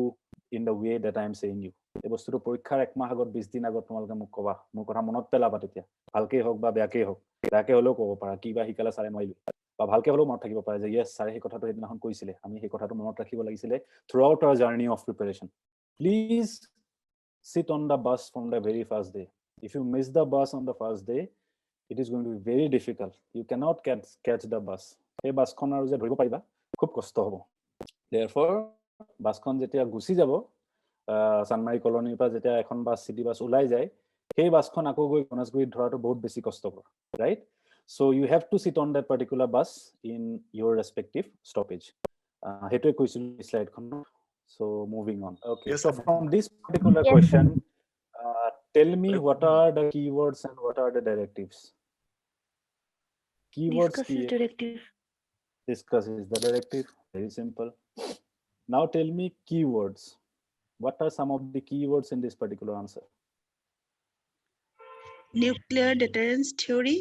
in the way that I am saying you এই বস্তুটো পৰীক্ষাৰ এক মাহ আগত 20 দিন আগত তোমালোকে মোক কবা মোৰ কথা মনত পেলাবা তেতিয়া ভালকৈ হোক বা বেয়াকৈ হোক বেয়াকৈ হলেও ক'ব পাৰা কিবা শিকালে ছাৰে নোৱাৰিলো বা ভালকে হলেও মনত থাকিব পাৰে যে ইয়েস স্যাৰে সেই কথাটো সেইদিনাখন কৈছিলে আমি সেই কথাটো মনত ৰাখিব লাগিছিলে throughout our journey of preparation. Please sit on the bus from the very first day. If you miss the bus on the first day, it is going to be very difficult. You cannot catch the bus. Hey buskhon aru je dhoribo pariba khub kosto hobo. Therefore buskhon jetia gusi jabo Sanmari colony pa jetia ekhon bus city bus ulai jay hey buskhon ako goi Ganeshguri dhora to bahut beshi kosto hor, right? So you have to sit on that particular bus in your respective stoppage. Hetu koisil slide khon. So moving on. Okay. Yes, So sir. from this particular question, tell me what are the keywords and what are the directives. Keywords Discuss is directive. Discuss is the directive. Very simple. Now tell me keywords. What are some of the keywords in this particular answer? Nuclear deterrence theory,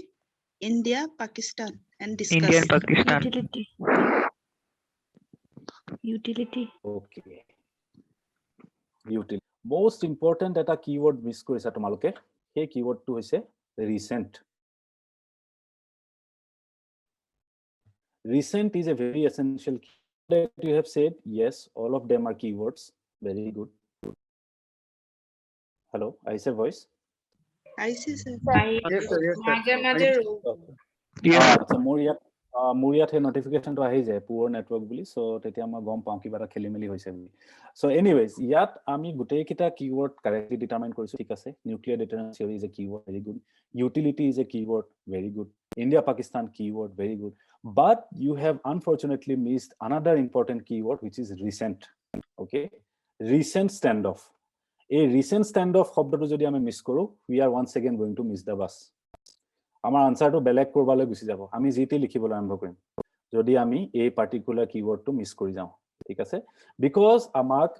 India, Pakistan, and discuss. India and Pakistan. Utility. Utility. Okay. Utility. Most important eta keyword miss korisa tomaloke. Hey keyword to hoise recent. Recent is a very essential keyword that you have said. Yes, all of them are keywords. Very good. Hello, I say voice. I see, sir. Yes, sir. Yes, sir. আচ্ছা মোৰ ইয়াত হে notification তো আহি যায় পুৰ network বুলি so তেতিয়া মই গম পাওঁ কিবা এটা খেলিমেলি হৈছে বুলি সো এনিৱেজ ইয়াত আমি গোটেই কিটা কিৱৰ্ড কাৰেক্টলি ডিটাৰমাইন কৰিছো ঠিক আছে nuclear deterrence theory is a keyword very good utility is a keyword very good India Pakistan keyword very good but you have unfortunately missed another important keyword which is recent. Okay, recent standoff. A recent standoff শব্দটো যদি আমি miss কৰো we are once again going to miss the bus. আমাৰ আনসাৰটো বেলেগ কৰবালৈ গুছি যাব আমি জিতে লিখিবলৈ আৰম্ভ কৰিম যদি আমি এই পাৰ্টিকুলাৰ কিৱৰ্ডটো মিস কৰি যাওঁ ঠিক আছে বিকজ আমাক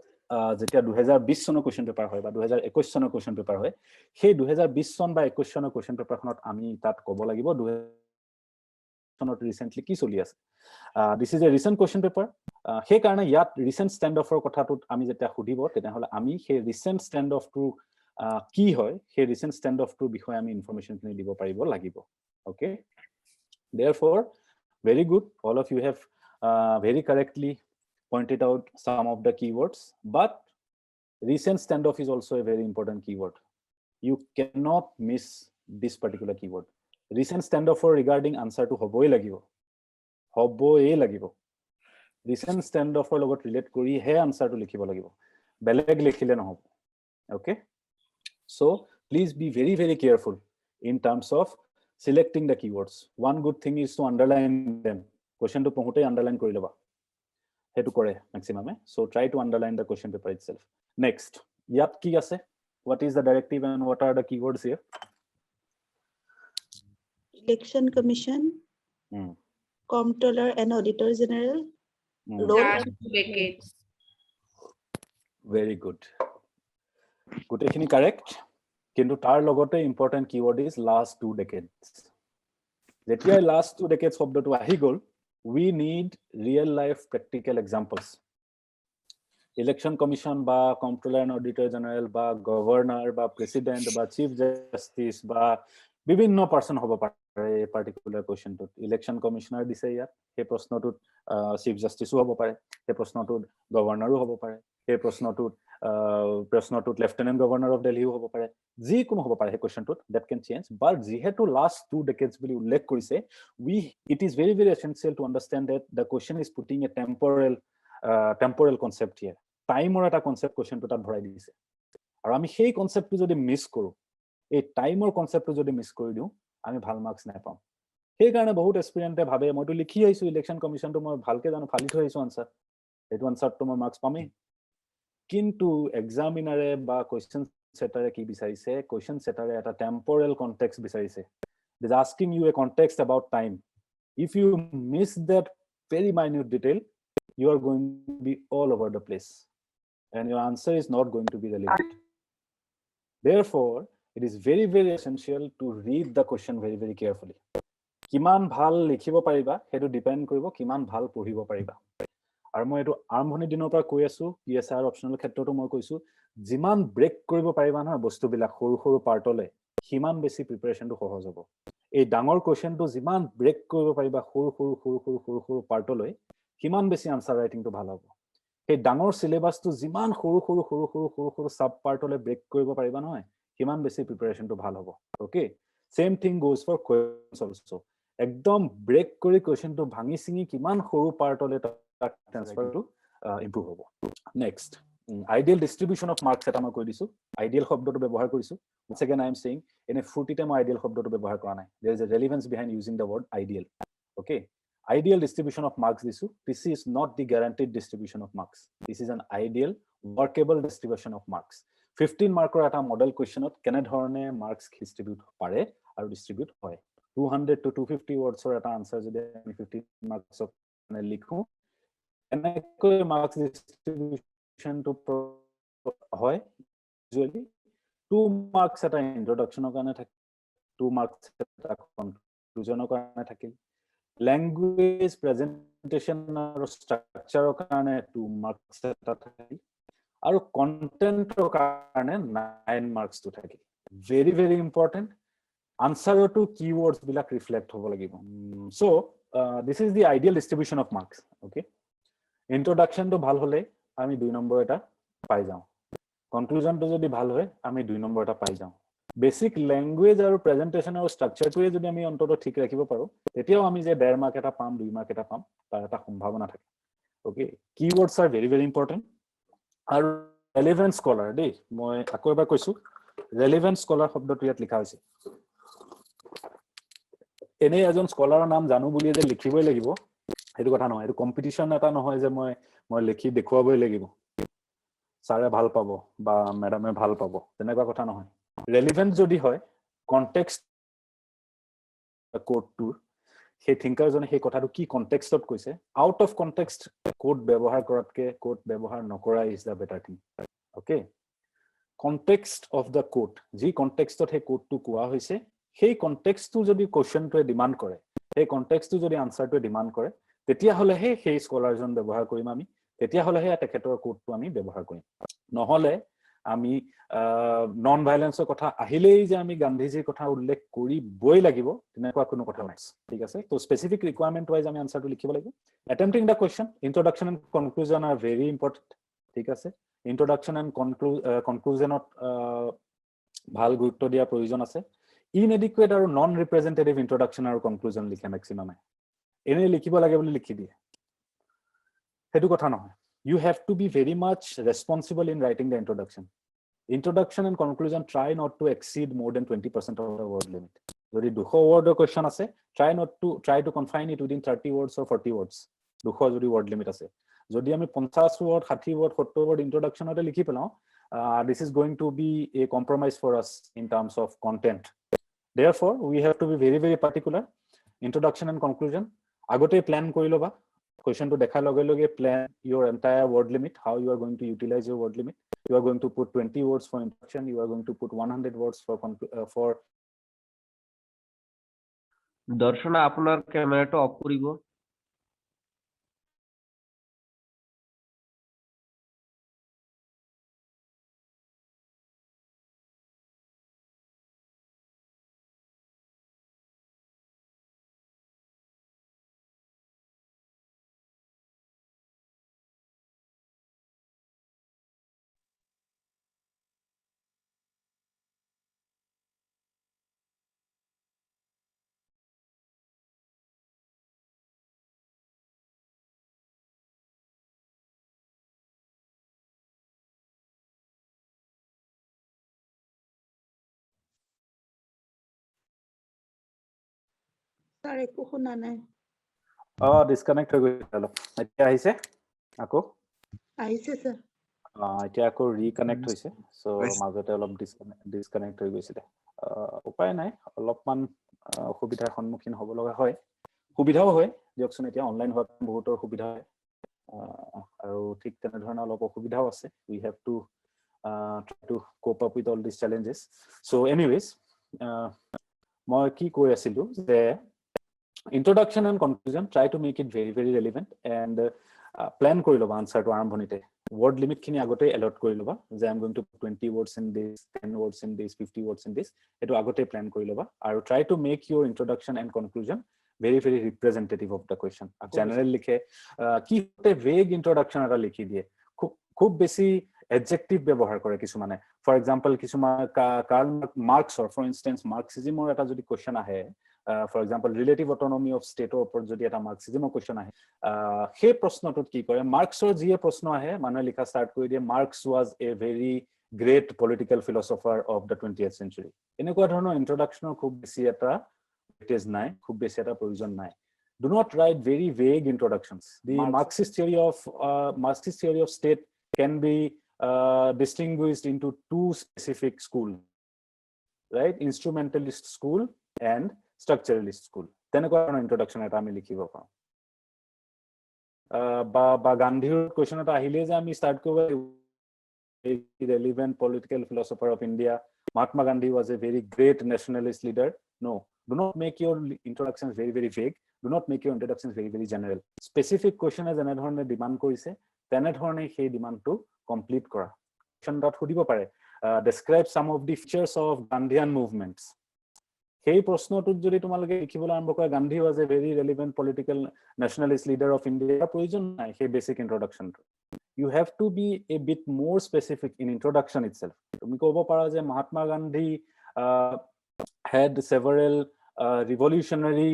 যেতিয়া 2020 চনৰ কোৱেশ্চন পেপাৰ হয় বা 2021 চনৰ কোৱেশ্চন পেপাৰ হয় সেই 2020 চন বা 21 চনৰ কোৱেশ্চন পেপাৰখনত আমি তাত ক'ব লাগিব 2000 চনত ৰিসেন্টলি কি চলি আছে this is a recent question paper সেই কাৰণে ইয়াত ৰিসেন্ট ষ্টেণ্ড অফৰ কথাটোত আমি যেতিয়া সুধিব তেতিয়াহলে আমি সেই ৰিসেন্ট ষ্টেণ্ড অফটো কি হয় সেই ৰিসেন্ট ষ্টেণ্ড অফটোৰ বিষয়ে আমি ইনফৰমেশন খিনি দিব পাৰিব লাগিব okay therefore very good all of you have very correctly pointed out some of the keywords but recent standoff is also a very important keyword you cannot miss this particular keyword recent standoff regarding answer to hoboi lagibo recent standoff logot relate kori he answer to likhibo lagibo beleg likhile nohob okay so please be very very careful in terms of selecting the keywords one good thing is to underline them question to pohute underline kori loba hetu kore maximum so try to underline the question paper itself next yat ki ase what is the directive and what are the keywords here Election Commission, Comptroller and Auditor General, role and decades. very good gotekhini correct কিন্তু তাৰ লগতে important keyword is last 2 decades যেতিয়া last 2 decades শব্দটো আহি গল we need real life practical examples election commission বা comptroller and auditor general বা governor বা president বা chief justice বা বিভিন্ন পাৰ্সন হ'ব পাৰে পাৰ্টিকুলাৰ কোৱেশ্চনটোত ইলেকশ্যন কমিশনাৰ দিছে ইয়াত সেই প্ৰশ্নটোত চিফ জাস্টিসও হ'ব পাৰে সেই প্ৰশ্নটোত গভৰ্ণৰো হ'ব পাৰে সেই প্ৰশ্নটোত লেফটেনেন্ট গভৰ্ণৰ অফ দিল্লীও হ'ব পাৰে যি কোনো হ'ব পাৰে সেই কোৱেশ্চনটোত দ্যাট ক্যান চেঞ্জ বাট যেহেতু লাষ্ট 2 decades বুলি উল্লেখ কৰিছে it is very very essential to understand that the question is putting a temporal concept here টাইমৰ এটা কনসেপ্ট কোৱেশ্চনটো তাত ভৰাই দিছে আৰু আমি সেই কনসেপ্টটো যদি মিস কৰো এই টাইমৰ কনসেপ্টটো যদি মিস কৰি দিও আমি ভাল মাৰ্কস নাপাম সেই কাৰণে বহুত এক্সপেৰিয়েন্টে ভাবে মইতো লিখি আইছো ইলেকশ্যন কমিশনটো মই ভালকে জানো ফালি থৈ আইছো আনসাৰ এটো আনসাৰটো মই মাৰ্কস পামেই কিন্তু এক্সামিনাৰে বা কোৱেশ্চন সেটাৰে কি বিচাৰিছে কোৱেশ্চন সেটাৰে এটা টেম্পোৰেল কনটেক্সট বিচাৰিছে they are asking you a context about time if you miss that very minute detail you are going to be all over the place and your answer is not going to be relevant therefore it is very very essential to read the question very very carefully কিমান ভাল লিখিব পাৰিবা হেতু depend কৰিব কিমান ভাল পঢ়িব পাৰিবা আৰু মই এটো আৰম্ভণি দিনৰ পৰা কৈ আছো পিএসআৰ অপচনেল ক্ষেত্ৰটো মই কৈছো যিমান ব্ৰেক কৰিব পাৰিবা না বস্তুবিলাক সৰু সৰু পাৰ্টলে সিমান বেছি প্ৰিপাৰেচনটো সহজ হ'ব এই ডাঙৰ কোৱেশ্চনটো যিমান ব্ৰেক কৰিব পাৰিবা সৰু পাৰ্টলৈ কিমান বেছি আনসাৰ ৰাইটিংটো ভাল হ'ব এই ডাঙৰ সিলেবাসটো যিমান সৰু সাব পাৰ্টলৈ ব্ৰেক কৰিব পাৰিবা নহয় কিমান বেছি প্ৰিপাৰেচনটো ভাল হ'ব okay same thing goes for questions also একদম ব্ৰেক কৰি কোৱেশ্চনটো ভাঙি চিঙি কিমান সৰু পাৰ্টলৈ তাক ট্ৰান্সফাৰটো ইমপ্ৰুভ হ'ব next ideal distribution of marks এটা মই কৈ দিছো ideal শব্দটো ব্যৱহাৰ কৰিছো once again I am saying in a ফুটিতে মই ideal শব্দটো ব্যৱহাৰ কৰা নাই there is a relevance behind using the word ideal okay ideal distribution of marks দিছো this is not the guaranteed distribution of marks this is an ideal workable distribution of marks 15 মাৰ্কৰ এটা model কোৱেশ্চনত কেনে ধৰণে marks distribute পাৰে আৰু distribute হয় 200 to 250 wordsৰ এটা answer যদি আমি 15 মাৰ্কসক মানে লিখো এনেকৈ মাৰ্কস ডিস্ট্ৰিবিউtion to হয় usually 2 marks at introduction কাৰণে থাকে 2 marks at conclusion কাৰণে থাকে language presentation আৰু structure কাৰণে 2 marks এটা থাকে আৰু content কাৰণে 9 marks to থাকে very important answer to keywords বিলাক reflect হ'ব লাগিব so this is the ideal distribution of marks okay introduction to ভাল হলে আমি 2 নম্বৰ এটা পাই যাও কনক্লুজন তো যদি ভাল হয় আমি 2 নম্বৰ এটা পাই যাও বেসিক ল্যাঙ্গুয়েজ আৰু প্ৰেজেন্টেশন আৰু স্ট্ৰাকচাৰটোৱে যদি আমি অন্তত ঠিক ৰাখিব পাৰো তেতিয়াও আমি যে 1.5 মাৰ্ক এটা পাম 2 মাৰ্ক এটা পাম তাৰ এটা সম্ভাৱনা থাকে ওকে কিৱৰ্ডছ আৰ very important আৰু ৰেলেভেন্ট স্কলাৰ দেই মই আকৌ এবাৰ কৈছো ৰেলেভেন্ট স্কলাৰ শব্দটো ইয়াত লিখা হৈছে এনে এজন স্কলাৰৰ নাম জানো বুলি যে লিখিবই লাগিব সেইটো কথা নহয় এটা কম্পিটিশন এটা নহয় যে মই লিখি দেখুৱাবই লাগিব সাৰে ভাল পাব বা ম্যাডামে ভাল পাব তেনেকুৱা কথা নহয় ৰেলেভেন্ট যদি হয় কনটেক্সট কোডটো সেই থিংকাৰ জনে সেই কথাটো কি কনটেক্সটত কৈছে আউট অফ কনটেক্সট কোড ব্যৱহাৰ কৰাতকে কোড ব্যৱহাৰ নকৰা is the better thing okay context of the code যি কনটেক্সটত সেই কোডটো কোৱা হৈছে সেই কনটেক্সটটো যদি কোৱেশ্চনটোৱে ডিমান্ড কৰে সেই কনটেক্সটটো যদি আনসাৰটোৱে ডিমান্ড কৰে তেতিয়া হলে সেই স্কলাৰজন ব্যৱহাৰ কৰিম আমি তেতিয়া হলে হে তেখেতৰ কোডটো আমি ব্যৱহাৰ কৰিম নহলে আমি নন ভায়োলেন্সৰ কথা আহিলেই যে আমি গান্ধীজীৰ কথা উল্লেখ কৰি বই লাগিব তেনেকুৱা কোনো কথা নাই ঠিক আছে তো স্পেসিফিক ৰিকোয়াৰমেন্ট ওয়াইজ আমি আনসাৰটো লিখিব লাগিব attempting the question introduction and conclusion are very important ঠিক আছে introduction and conclusionত ভাল গুৰুত্ব দিয়া প্ৰয়োজন আছে inadequate আৰু non representative introduction আৰু conclusion লিখা maximum এনে লিখিব লাগে বুলি লিখি দিয়ে হেতু কথা নহয় you have to be very much responsible in writing the introduction and conclusion try not to exceed more than 20% of the word limit যদি 200 word question আছে try to confine it within 30 words or 40 words 200 যদি word limit আছে যদি আমি 50 word 60 word 70 word introduction তে লিখি পেলাও this is going to be a compromise for us in terms of content therefore we have to be very particular introduction and conclusion আগতে plan কৰি লবা question to দেখাৰ লগে লগে plan your entire word limit how you are going to utilize your word limit you are going to put 20 words for introduction you are going to put 100 words for Darshana আপোনাৰ ক্যামেৰাটো of কৰিব Sir, একো শুনা নাই disconnect হৈ গৈছিল এতিয়া আহিছে আকৌ আহিছে স্যার এতিয়া আকৌ ৰিকানেক্ট হৈছে সো মাজতে অলপ ডিসকানেক্ট হৈ গৈছিল উপায় নাই অলপমান অসুবিধাৰ সন্মুখীন হ'ব লগা হয় সুবিধাও হয় দিয়কচোন এতিয়া অনলাইন হোৱাৰ বহুতৰ সুবিধা হয় আৰু ঠিক তেনে ধৰণৰ অলপ অসুবিধাও আছে we have to try to cope up with all these challenges so anyways মই কি কৈ আছিলো যে introduction and conclusion try to make it very relevant and plan কৰি লবা আনসাৰটো আৰম্ভণিতে word limit খিনি আগতে allot কৰি লবা যে I am going to put 20 words in this, 10 words in this, 50 words in this, এটো আগতে প্ল্যান কৰি লবা আৰু try to make your introduction and conclusion very very representative of the question. General লিখে কি হতে vague introduction এটা লিখি দিয়ে, খুব বেছি adjective ব্যৱহাৰ কৰে কিছুমানে. For example, কিছুমান কাৰ্ল মাৰ্কসৰ for instance মাৰ্কসিজমৰ এটা যদি question আহে, for example relative autonomy of state or ওপৰত যদি এটা মাৰ্কসিজমৰ question আহে, সেই প্ৰশ্নটোত কি কৰে, মাৰ্কসৰ যিয়ে প্ৰশ্ন আহে মানুহে লিখা স্টাৰ্ট কৰি দিয়ে marks was a very great political philosopher of the 20th century. এনেকুৱা ধৰণৰ ইন্ট্ৰোডাকশনৰ খুব বেছি এটা weightage নাই, খুব বেছি এটা প্ৰয়োজন নাই. Do not write very vague introductions. The Marxist theory of state can be distinguished into two specific schools, right? Instrumentalist school and structuralist school. তেনেকুৱা ধৰণৰ ইন্ট্ৰোডাকশন এটা আমি লিখিব পাৰোঁ. বা গান্ধীৰ কোৱেশ্চন এটা আহিলে যে আমি স্টাৰ্ট কৰিব relevant political philosopher of India. Mahatma Gandhi was a very great nationalist leader. No, do not make your introductions very very vague. Do not make your introductions very very general. Specific question as এনে ধৰণে demand কৰিছে, তেনে ধৰণে সেই ডিমান্ডটো complete কৰা. কোৱেশ্চনত সুধিব পাৰে, describe some of the features of Gandhian movements. সেই প্ৰশ্নটোত যদি তোমালোকে লিখিবলৈ আৰম্ভ কৰা Gandhi was a very relevant political nationalist leader of India, প্ৰয়োজন নাই সেই basic ইন্ট্ৰোডাকশনটো. You have to be a bit more specific in introduction itself. তুমি ক'ব পাৰা যে Mahatma Gandhi had several revolutionary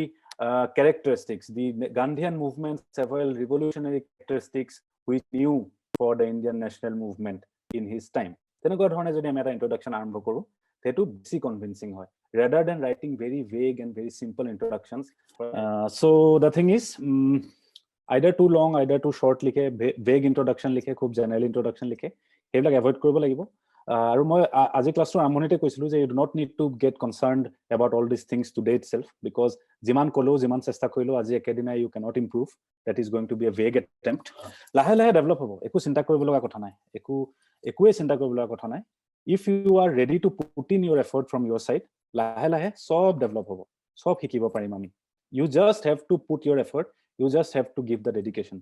characteristics. The Gandhian movement several revolutionary characteristics which new for the Indian national movement in his time. তেনেকুৱা ধৰণে যদি আমি এটা ইন্ট্ৰোডাকশন আৰম্ভ কৰো সেইটো বেছি কনভিন্সিং হয় rather than writing very vague and very simple introductions. So the thing is either too long either too short লিখে, vague introduction লিখে, খুব general introduction লিখে, সেইবিলাক এভয়েড কৰিব লাগিব. আৰু মই আজি ক্লাছৰ আৰম্ভণিতে কৈছিলো যে you do not need to get concerned about all these things today itself, because যিমান কলো যিমান চেষ্টা কৰিলো আজি একেদিনাই you cannot improve. That is going to be a vague attempt. লাহে লাহে ডেভেলপ হ'ব, একো চিন্তা কৰিব লগা কথা নাই, একোৱে চিন্তা কৰিব লগা কথা নাই. If you are ready to put in your effort from your side, লাহে লাহে সব ডেভেলপ হ'ব, সব শিকিব পাৰিম আমি. You just have to put your effort, you just have to give the dedication.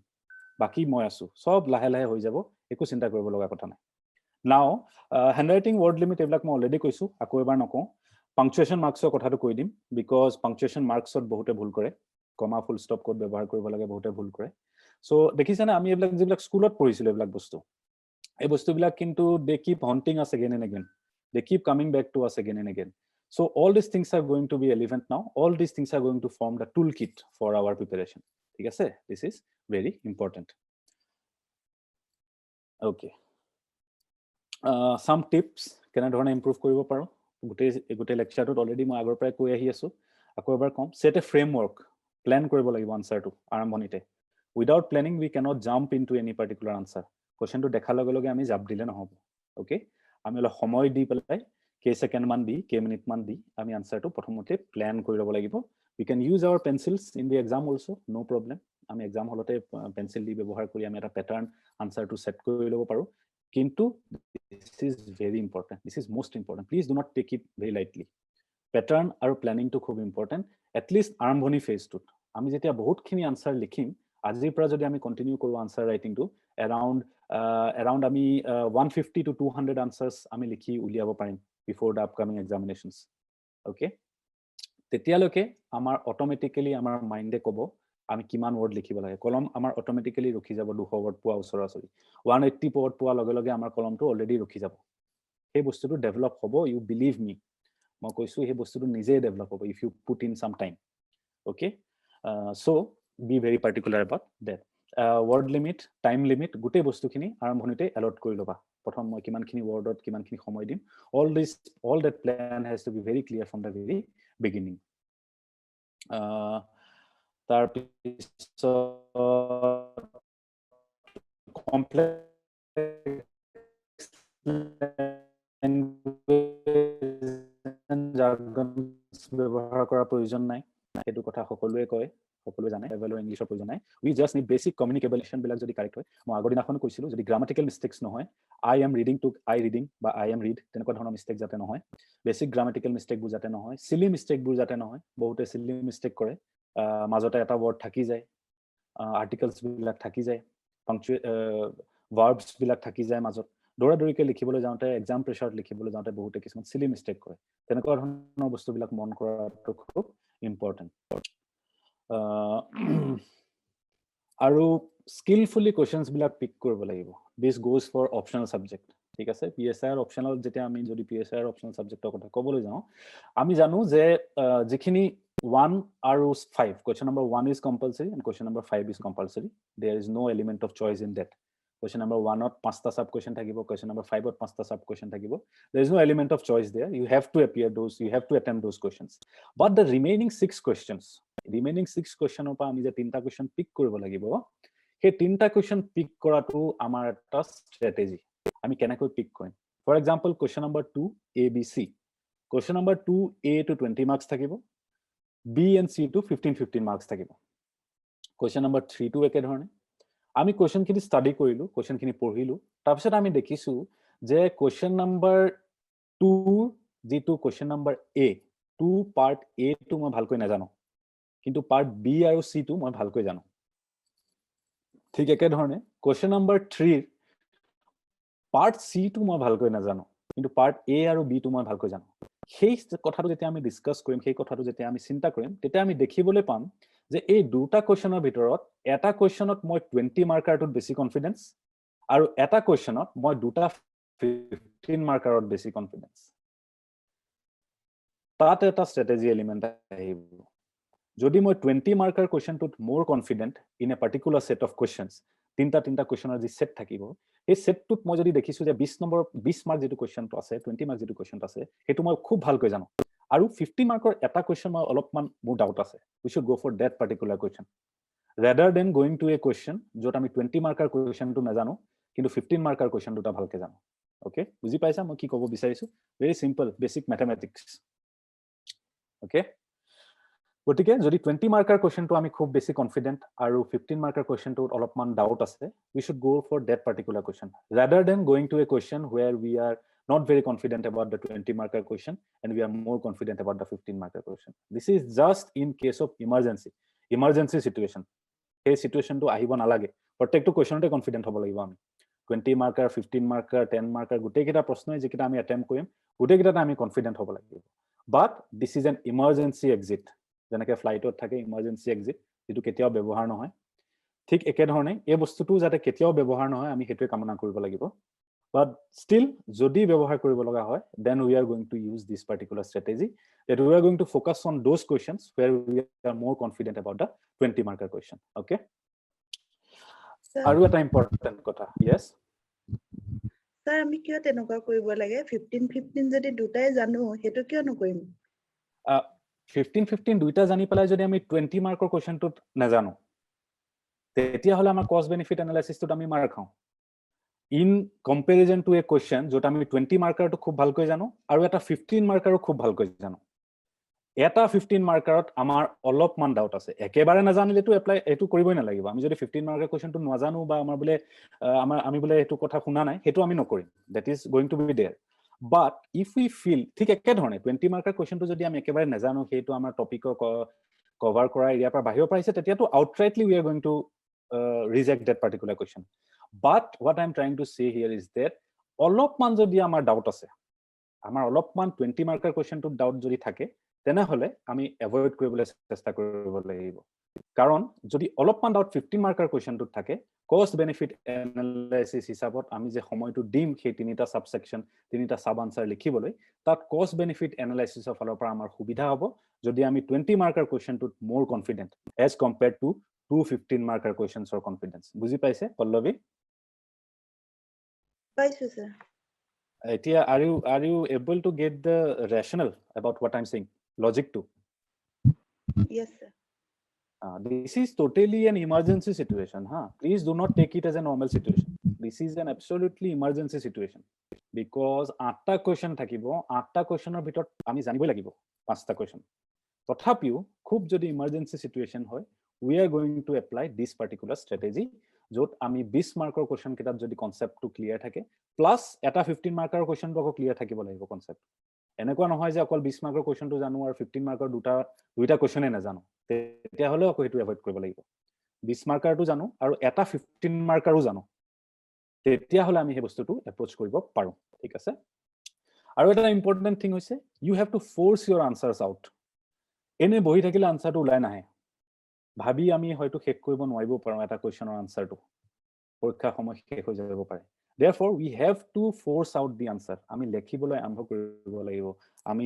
বাকি মই আছো, সব লাহে লাহে হৈ যাব, একো চিন্তা কৰিব লগা কথা নাই. Now handwriting word limit এইবিলাক মই অলৰেডি কৈছো, আকৌ এবাৰ নকওঁ. Punctuation marks কথাটো কৈ দিম, because punctuation marks বহুতে ভুল কৰে, কমা ফুল ষ্টপ কোড ব্যৱহাৰ কৰিব লাগে বহুতে ভুল কৰে. সো দেখিছানে আমি এইবিলাক যিবিলাক স্কুলত পঢ়িছিলো এইবিলাক বস্তু, এই বস্তুবিলাক কিন্তু they keep haunting us again and again, they keep coming back to us again and again. So all these things are going to be relevant now, all these things are going to form the toolkit for our preparation. ঠিক আছে, this is very important. Okay, some tips কেনে ধৰণে improve কৰিব পাৰো, গোটেই লেকচাৰটোত already মই আগৰ পৰাই কৈ আহি আছো, আকৌ এবাৰ কম. set a framework, প্ল্যান কৰিব লাগিব আনসাৰটো আৰম্ভণিতে. Without planning we cannot jump into any particular answer. কোৱেশ্চনটো দেখাৰ লগে লগে আমি জাপ দিলে নহব. ওকে, আমি অলপ সময় দি পেলাই কেই সেকেন্ড মান দি কেই মিনিট মান দি আমি আনসাৰটো প্ৰথমতে প্ল্যান কৰি ল'ব লাগিব. We can use our pencils in the exam also, no problem. আমি এক্সাম হলতে পেন্সিল দি ব্যৱহাৰ কৰি আমি এটা প্যাটাৰ্ন আনসাৰটো সেট কৰি ল'ব পাৰো. কিন্তু this is very important, this is most important, please do not take it very lightly. Pattern আৰু প্ল্যানিংটো খুব ইম্পৰ্টেন্ট, at least আৰম্ভণি ফেজটোত. আমি যেতিয়া বহুতখিনি আনসাৰ লিখিম আজিৰ পৰা যদি আমি কন্টিনিউ কৰো আনসাৰ ৰাইটিংটো, around আমি 150 to 200 আনসাৰ্স আমি লিখি উলিয়াব পাৰিম before the upcoming examinations. Okay, তেতিয়ালৈকে আমাৰ অটোমেটিক্যালি আমাৰ মাইন্ডে ক'ব আমি কিমান ওয়াৰ্ড লিখিব লাগে. কলম আমাৰ অটোমেটিক্যালি ৰখি যাব 200 ওয়াৰ্ড পোৱা ওচৰা-ওচৰি, 180 ওয়াৰ্ড পোৱা লগে লগে আমাৰ কলমটো অলৰেডি ৰখি যাব. সেই বস্তুটো ডেভেলপ হ'ব, ইউ বিলিভ মি, মই কৈছো সেই বস্তুটো নিজে ডেভেলপ হ'ব if you put in some time. Okay, so be very particular about that. Word limit, time limit, গোটেই বস্তুখিনি আৰম্ভণিতে allot কৰি লবা. প্ৰথম মই কিমানখিনি ওয়ার্ডত কিমানখিনি সময় দিম, all that plan has to be very clear from the very beginning. তাৰ পিছত complex jargons ব্যৱহাৰ কৰাৰ প্ৰয়োজন নাই, সেইটো কথা সকলোৱে কয়, সকলোৱে জানে, এভেলৰ ইংলিশৰ প্ৰয়োজন নাই. We just need basic communication বিলাক যদি কাৰেক্ট হয়, মই আগৰ দিনাখন কৈছিলো যদি গ্ৰামাটিক্যাল মিস্টেকস নহয়, I am reading to I reading বা I am read, তেনেকুৱা ধৰণৰ মিস্টেক যাতে নহয়, বেসিক গ্ৰামাটিক্যাল মিস্টেক বোৰ যাতে নহয়, সিলি মিস্টেক বোৰ যাতে নহয়, বহুতে সিলি মিস্টেক কৰে, মাজতে এটা ওয়াৰ্ড থাকি যায়, আৰ্টিকলস বিলাক থাকি যায়, ভাৰ্বছ বিলাক থাকি যায় মাজত দৌৰাদৌৰিকে লিখিবলৈ যাওঁতে এক্সাম প্ৰেছাৰত লিখিবলৈ যাওঁতে বহুতে কিছুমান চিলি মিষ্টেক কৰে তেনেকুৱা ধৰণৰ বস্তুবিলাক মন কৰাটো খুব ইম্পৰ্টেণ্ট আৰু স্কিলফুলি কোৱেশ্চনছ বিলাক পিক কৰিব লাগিব দিছ গোজ ফৰ অপচনেল সাবজেক্ট ঠিক আছে পিএসআই অপচনেল যেতিয়া আমি যদি পিএসআই অপচনেল সাবজেক্টৰ কথা ক'বলৈ যাওঁ আমি জানো যে যিখিনি 1 আৰু 5 question number 1 is compulsory and question number 5 is compulsory there is no element of choice in that question number 1 ot 5 ta sub question thakibo question number 5 ot 5 ta sub question thakibo there is no element of choice there you have to appear those you have to attempt those questions but the remaining 6 questions opor ami je 3ta question pick koribo lagibo he 3ta question pick koratu amar eta strategy ami kenakoi pick korim for example question number 2 abc question number 2 a to 20 marks thakibo B and C to 15 marks থাকিব question number 3 to একে ধৰণে আমি question খিনি study কৰিলো question খিনি পঢ়িলো তাৰপিছত আমি দেখিছো যে question number 2 যেটো question number A 2 part A to মই ভালকৈ নাজানো কিন্তু part B আৰু C to মই ভালকৈ জানো ঠিক একে ধৰণে question number 3 part C to মই ভালকৈ নাজানো কিন্তু part A আৰু B to মই ভালকৈ জানো সেই কথাটো যেতিয়া আমি ডিসকাস কৰিম সেই কথাটো যেতিয়া আমি চিন্তা কৰিম তেতিয়া আমি দেখিবলৈ পাম যে এই দুটা কোৱেশ্চনৰ ভিতৰত এটা কোৱেশ্চনত মই 20 মাৰ্কাৰটোত বেছি কনফিডেন্স আৰু এটা কোৱেশ্চনত মই দুটা 15 মাৰ্কাৰত বেছি কনফিডেন্স তাতে এটা স্ট্ৰেটেজি এলিমেন্ট আহিব যদি মই 20 মাৰ্কাৰ কোৱেশ্চনটোত মোৰ confident in a particular set of questions তিনটা কোৱেশ্চনৰ যি সেট থাকিব এই সেটটোত মই যদি দেখিছো যে 20 মাৰ্ক যেটো কোৱেশ্চনটো আছে 20 মাৰ্ক যেটো কোৱেশ্চনটো আছে হেতু মই খুব ভালকৈ জানো আৰু 50 মাৰ্কৰ এটা কোৱেশ্চন মই অলপমান মোৰ ডাউট আছে we should go for that particular question rather than going to a question যত আমি 20 মাৰ্কাৰ কোৱেশ্চনটো নাজানো কিন্তু 15 মাৰ্কাৰ কোৱেশ্চনটো ভালকৈ জানো ওকে বুজি পাইছা মই কি ক'ব বিচাৰিছো very simple basic mathematics okay গতিকে যদি 20 মাৰ্কাৰ কোৱেশ্চনটো আমি খুব বেছি কনফিডেন্ট আৰু 15 মাৰ্কাৰ কোৱেশ্চনটো অলপমান ডাউট আছে we should go for that particular question rather than going to a question where we are not very confident about the 20 marker question and we are more confident about the 15 marker question this is just in case of emergency situation hey situation to ahibo nalage protecto question te confident hobo lagibo ami 20 marker 15 marker 10 marker gutei kita prashnoi jekita ami attempt korim gutei kita ami confident hobo lagibo but this is an emergency exit যেনেকৈ ফ্লাইটত থাকে emergency exit যেটো কেতিয়াও ব্যৱহাৰ নহয় ঠিক একে ধৰণে এই বস্তুটো যাতে কেতিয়াও ব্যৱহাৰ নহয় আমি হেতুৱে কামনা কৰিব লাগিব but still যদি ব্যৱহাৰ কৰিব লগা হয় then we are going to use this particular strategy that we are going to focus on those questions where we are more confident about the 20 marker question okay আৰু এটা important কথা yes sir আমি কিয় তেনেকুৱা কৰিব লাগে 15 যদি দুটাই জানো হেতু কিয় নকৰিম 15 দুইটা জানি পেলাই যদি আমি 20 মাৰ্কৰ কোৱেশ্চনটোত নাজানো তেতিয়া হলে আমাৰ কষ্ট বেনিফিট এনালাইসিসটোত আমি মাৰ খাও in comparison to A question যত আমি 20 মাৰ্কাৰটো খুব ভালকৈ জানো আৰু এটা 15 মাৰ্কাৰো খুব ভালকৈ জানো এটা 15 মাৰ্কাৰত আমাৰ অলপমান ডাউট আছে একেবাৰে নাজানিলেতো এপ্লাই এটো কৰিবই নালাগিব আমি যদি 15 মাৰ্কাৰ কোৱেশ্চনটো নাজানো বা আমাৰ বলে আমি বলে এটো কথা শুনা নাই হেতু আমি নকৰিম that is going to be there but if we feel ঠিক একে ধৰণে 20 মাৰ্কাৰ কোৱেশ্চনটো যদি আমি একেবাৰে নাজানো হেতু আমাৰ টপিকৰ কভাৰ কৰা এৰিয়াৰ পৰা বাহিৰ পৰা আহিছে তেতিয়াতো outrightly we are going to reject that particular question but what I am trying to say here is that অলপমান যদি আমাৰ ডাউট আছে আমাৰ অলপমান 20 মাৰ্কাৰ কোৱেশ্চনটোত ডাউট যদি থাকে তেনেহলে আমি এভয়েড কৰিবলৈ চেষ্টা কৰিব লাগিব কাৰণ যদি অলপমান ডাউট 15 মাৰ্কাৰ কোৱেশ্চনটোত থাকে কষ্ট বেনিফিট এনালাইসিস হিচাপত আমি যে সময়টো দিম সেই তিনিটা সাবসেকশন তিনিটা সাব আনসাৰ লিখিবলৈ তাত কষ্ট বেনিফিট এনালাইসিসৰ ফালৰ পৰা আমাৰ সুবিধা হ'ব যদি আমি 20 মাৰ্কাৰ কোৱেশ্চনটোত মোৰ confident as compared to 15 marker questions or confidence বুজি পাইছে পল্লৱী পাইছো sir এতিয়া are you able to get the rationale about what I'm saying logic too yes sir this is totally an emergency situation please do not take it as a normal situation this is an absolutely emergency situation because 8টা question থাকিব 8টা questionৰ ভিতৰত আমি জানিবই লাগিব 5টা question তথাপিও খুব যদি emergency situation হয় we are going to apply this particular strategy যত আমি 20 মাৰ্কৰ কোৱেশ্চন কিতাপ যদি কনসেপ্টটো ক্লিয়াৰ থাকে প্লাস এটা 15 মাৰ্কৰ কোৱেশ্চনটো আকৌ ক্লিয়াৰ থাকিব লাগিব কনসেপ্ট এনেকুৱা নহয় যে অকল 20 মাৰ্কৰ কোৱেশ্চনটো জানো আৰু 15 মাৰ্কৰ দুটা কোৱেশ্চনে নাজানো তেতিয়া হলে আকৌ হেতু এভয়েড কৰিব লাগিব 20 মাৰ্কাৰটো জানো আৰু এটা 15 মাৰ্কাৰো জানো তেতিয়াহ'লে আমি সেই বস্তুটো এপ্ৰ'চ কৰিব পাৰোঁ ঠিক আছে আৰু এটা ইম্পৰ্টেণ্ট থিং হৈছে you have to force your answers out এনে বহি থাকিলে আনচাৰটো ওলাই নাহে ভাবি আমি হয়তো শেষ কৰিব নোৱাৰিব পাৰোঁ এটা কুৱেশ্যনৰ আনচাৰটো পৰীক্ষাৰ সময় শেষ হৈ যাব পাৰে therefore we have to force out the answer আমি লেখিবলৈ আৰম্ভ কৰিব লাগিব আমি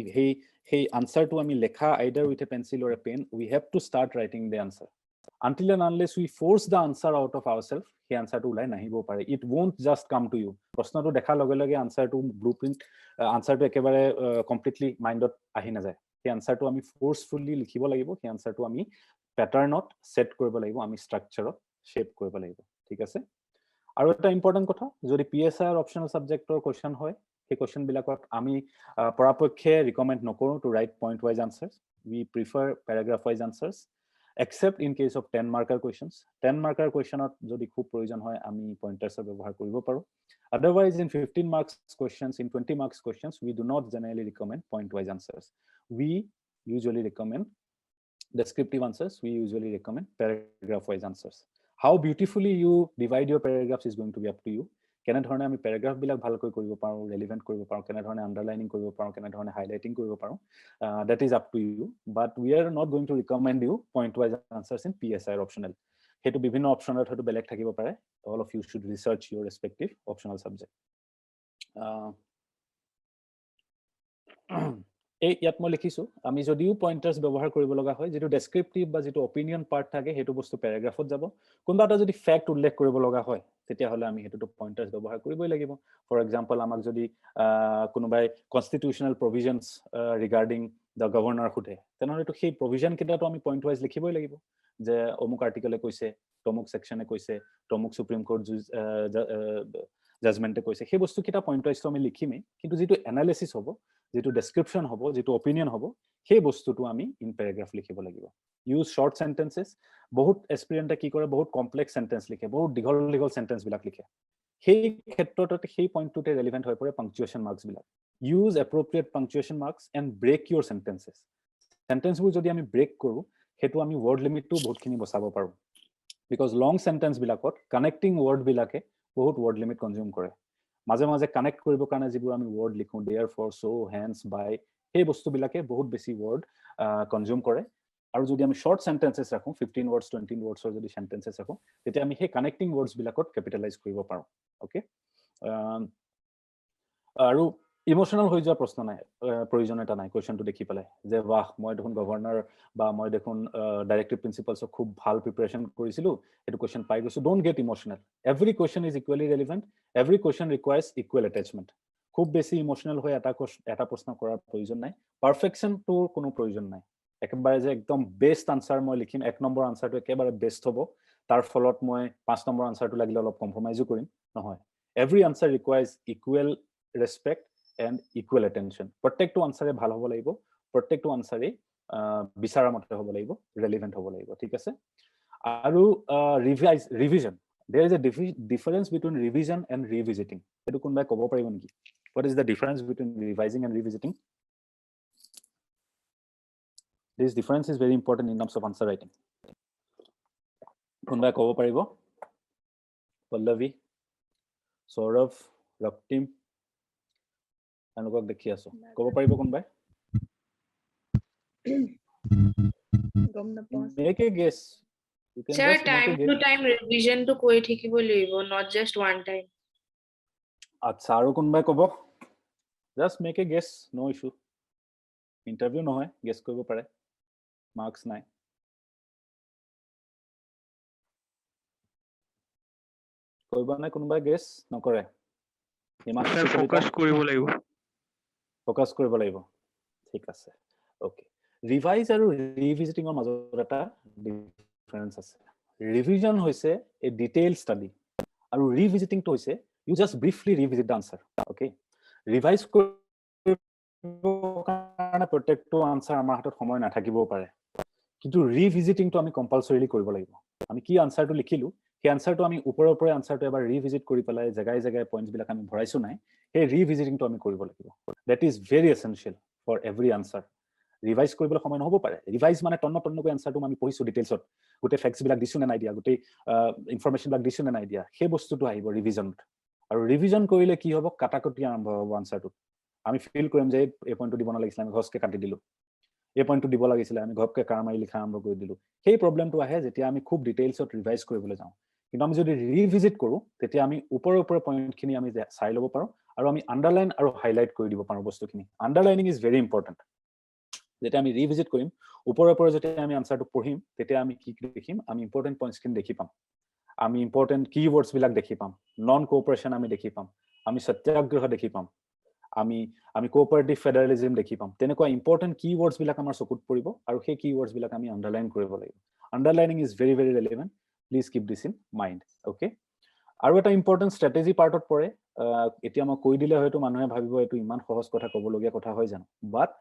সেই আনচাৰটো আমি লেখা either with a pencil or a pen we have to start writing the answer until and unless we force the answer out of ourselves সেই আনচাৰটো ওলাই নাহিব পাৰে it won't just come to you প্ৰশ্নটো দেখাৰ লগে লগে আনচাৰটো ব্লুপ্ৰিন্ট আনচাৰটো একেবাৰে completely মাইণ্ডত আহি নাযায় সেই আনচাৰটো আমি ফোৰ্সফুলি লিখিব লাগিব সেই আনচাৰটো আমি প্যাটাৰ্নত সেট কৰিব লাগিব আমি ষ্ট্ৰাকচাৰত শেপ কৰিব লাগিব ঠিক আছে আৰু এটা ইম্পৰ্টেন্ট কথা যদি পিএসআই আৰু অপচনেল সাবজেক্টৰ কোৱেশ্চন হয় সেই কোৱেশ্চন বিলাকত আমি পৰাপক্ষে ৰিকমেন্ড নকৰো to write point wise answers we prefer paragraph wise answers except in case of 10 marker questions 10 marker questionত যদি খুব প্ৰয়োজন হয় আমি পইণ্টাৰ্ছৰ ব্যৱহাৰ কৰিব পাৰো otherwise in 15 marks questions in 20 marks questions we do not generally recommend point wise answers we usually recommend descriptive answers we usually recommend paragraph wise answers how beautifully you divide your paragraphs is going to be up to you কেনে ধৰণে আমি প্যাৰাগ্ৰাফ বিলাক ভালকৈ কৰিব পাৰো ৰেলেভেন্ট কৰিব পাৰো কেনে ধৰণে আন্ডাৰলাইনিং কৰিব পাৰো কেনে ধৰণে হাইলাইটিং কৰিব পাৰো that is up to you but we are not going to recommend you point wise answers in PSI or optional হেতু বিভিন্ন অপচনত হেতু বেলেগ থাকিব পাৰে all of you should research your respective optional subject এই ইয়াত মই লিখিছো আমি যদিও পইণ্টাৰ্ছ ব্যৱহাৰ কৰিব লগা হয় যেটো ডেসক্ৰিপটিভ বা যেটো অপিনিয়ন পাৰ্ট থাকে হেতু বস্তু প্যাৰাগ্ৰাফত যাব কোনবা এটা যদি ফ্যাক্ট উল্লেখ কৰিব লগা হয় তেতিয়া হলে আমি হেতুটো পইণ্টাৰ্ছ ব্যৱহাৰ কৰিবই লাগিব ফৰ এক্সাম্পল আমাক যদি কোনোবাই কনস্টিটিউশনাল প্ৰভিজনস ৰিগাৰ্ডিং দ্য গভৰ্ণৰ খুটে তেনেহলে তো সেই প্ৰভিজন কিটাটো আমি পইণ্ট ওয়াইজ লিখিবই লাগিব যে অমুক আৰ্টিকলে কৈছে তমুক সেকশনে কৈছে তমুক সুপ্ৰিম কোৰ্ট জাজমেন্টে কৈছে সেই বস্তু কিটা পইণ্ট ওয়াইজ আমি লিখিমে কিন্তু যেটো এনালাইসিস হ'ব যেটো ডেসক্ৰিপশন হ'ব যেটো অপিনিয়ন হ'ব সেই বস্তুটো আমি ইন প্যাৰাগ্ৰাফ লিখিব লাগিব ইউজ শৰ্ট সেন্টেন্সেস বহুত এক্সপেৰিয়েন্টে কি কৰে বহুত কমপ্লেক্স সেন্টেন্স লিখে বহুত দীঘল দীঘল সেন্টেন্স বিলাক লিখে সেই ক্ষেত্ৰতে সেই পইণ্টটোতে ৰেলেভেন্ট হৈ পৰে পাংচুৱেশ্যন মাৰ্কস বিলাক use appropriate punctuation marks and break your sentences সেন্টেন্সবোৰ যদি আমি ব্ৰেক কৰো হেতু আমি ওয়াৰ্ড লিমিটটো বহুতখিনি বচাব পাৰো বিকজ লং সেন্টেন্স বিলাকত কানেক্টিং ওয়াৰ্ড বিলাকে বহুত ওয়াৰ্ড লিমিট কনজিউম কৰে মাঝে মাঝে কানেক্ট কৰিব কাৰণে যিবোৰ আমি ওয়াৰ্ড লিখো দেয়াৰ ফৰ সো হেন্স বাই সেই বস্তু বিলাকে বহুত বেছি ওয়াৰ্ড কনজিউম কৰে আৰু যদি আমি শৰ্ট সেন্টেন্সেস ৰাখো 15 words 20 wordsৰ যদি সেন্টেন্সেস ৰাখো তেতিয়া আমি সেই কানেক্টিং ওয়াৰ্ডস বিলাকত ক্যাপিটালাইজ কৰিব পাৰো ওকে আৰু ইমোশনাল হৈ যোৱা প্ৰশ্ন নাই প্ৰয়োজনীয়তা নাই কোৱেশ্চনটো দেখি পেলাই যে বাহ মই দেখোন গভৰ্ণৰ বা মই দেখোন ডাইৰেক্টিভ প্ৰিন্সিপলছ খুব ভাল প্ৰিপাৰেচন কৰিছিলো এটো কোৱেশ্চন পাই গৈছো don't get emotional every question is equally relevant every question requires equal attachment খুব বেছি ইমোশনাল হৈ এটা প্ৰশ্ন কৰাৰ প্ৰয়োজন নাই পাৰফেকশনটো কোনো প্ৰয়োজন নাই একেবাৰে যে একদম বেস্ট আনসাৰ মই লিখিম এক নম্বৰ আনসাৰটো একেবাৰে বেস্ট হ'ব তাৰ ফলত মই 5 নম্বৰ আনসাৰটো লাগিলে অলপ কম্প্ৰমাইজো কৰিম নহয় every answer requires equal respect and equal attention প্ৰত্যেকটো আনসাৰে ভাল হ'ব লাগিব প্ৰত্যেকটো আনসাৰে বিচাৰা মতে হ'ব লাগিব ৰেলেভেন্ট হ'ব লাগিব ঠিক আছে আৰু revision there is a difference between revision and revisiting এটো কোনবাই ক'ব পাৰিব নেকি what is the difference between revising and revisiting this difference is very important in terms of answer writing কোনবাই ক'ব পাৰিব পল্লৱী সৌৰভ ৰক্তিম অনুকক দেখি আছো ক'ব পাৰিব কোনবাই গম নাপাওঁ make a guess you can Sir, just make a time guess to time revision to কৈ থাকিব লাগিব not just one time আচ্ছা আৰু কোনবাই ক'ব just make a guess no issue interview নহয় গেছ কৰিব পাৰে মাৰ্কস নাই কইবা নাই কোনবাই গেছ নকৰে স্যাৰ ফোকাস কৰিব লাগিব ফোকাস কৰিব লাগিব ঠিক আছে ওকে ৰিভাইজ আৰু ৰিভিজিটিংৰ মাজত এটা ডিফাৰেন্স আছে ৰিভিজন হৈছে এ ডিটেইল ষ্টাডি আৰু ৰিভিজিটিং তো হৈছে ইউ জাস্ট ব্ৰিফলি ৰিভিজিট দা আনসাৰ ওকে ৰিভাইজ কাৰণে প্ৰত্যেকটো আনসাৰ আমাৰ হাতত সময় নাথাকিবও পাৰে কিন্তু ৰিভিজিটিং তো আমি কম্পালসৰিলি কৰিব লাগিব আমি কি আনসাৰটো লিখিলো সেই আনসাৰটো আমি ওপৰৰ ওপৰে আনসাৰটো এবাৰ ৰিভিজিট কৰি পেলাই জাগাই জাগাই পইণ্টছ বিলাক আমি ভৰাইছো নাই সেই ৰিভিজিটিংটো আমি কৰিব লাগিব that is very essential for every answer revise কৰিবলৈ সময় নহব পাৰে ৰিভাইজ মানে টন্নকৈ আনসাৰটো আমি পঢ়িছো ডিটেইলছত গোটে ফ্যাক্টছ বিলাক দিছো নে নাই দিয়া গোটে ইনফৰমেশন বিলাক দিছো নে নাই দিয়া সেই বস্তুটো আহিব ৰিভিজনত আৰু ৰিভিজন কৰিলে কি হ'ব কাটাকটি আৰম্ভ হ'ব আনসাৰটো আমি ফিল কৰিম যে এই পইণ্টটো দিব নালাগিছিল আমি ঘছকে কাটি দিলো এই পইণ্টটো দিব লাগিছিল আমি ঘপকে কাৰ মাৰি লিখা আৰম্ভ কৰি দিলো সেই প্ৰবলেমটো আহে যেতিয়া আমি খুব ডিটেইলছত ৰিভাইজ কৰিবলৈ যাওঁ কিন্তু আমি যদি ৰিভিজিট কৰো তেতিয়া আমি ওপৰৰ পইণ্টখিনি আমি চাই ল'ব পাৰো আৰু আমি আন্ডাৰলাইন আৰু হাইলাইট কৰি দিব পাৰো বস্তুখিনি আন্ডাৰলাইনিং ইজ ভেৰি ইম্পৰ্টেণ্ট যেতিয়া আমি ৰিভিজিট কৰিম ওপৰৰ যেতিয়া আমি আনসাৰটো পঢ়িম তেতিয়া আমি কি দেখিম আমি ইম্পৰ্টেণ্ট পইণ্টছখিনি দেখি পাম আমি ইম্পৰ্টেণ্ট কিৱৰ্ডছ বিলাক দেখি পাম নন কোঅপাৰেশ্যন আমি দেখি পাম আমি সত্যাগ্ৰহ দেখি পাম আমি কোঅপাৰেটিভ ফেডাৰেলিজম দেখি পাম তেনেকুৱা ইম্পৰ্টেণ্ট কিৱৰ্ডছ বিলাক আমাৰ চকুত পৰিব আৰু সেই কিৱৰ্ডছ বিলাক আমি আন্ডাৰলাইন কৰিব লাগিব underlining is very very relevant please keep this in mind okay আৰু এটা ইম্পৰ্টেণ্ট ষ্ট্ৰেটেজি পাৰ্টত পৰে এতিয়া মই কৈ দিলে হয়তো মানুহে ভাবিব এইটো ইমান সহজ কথা ক'বলগীয়া কথা হয় জানো বাট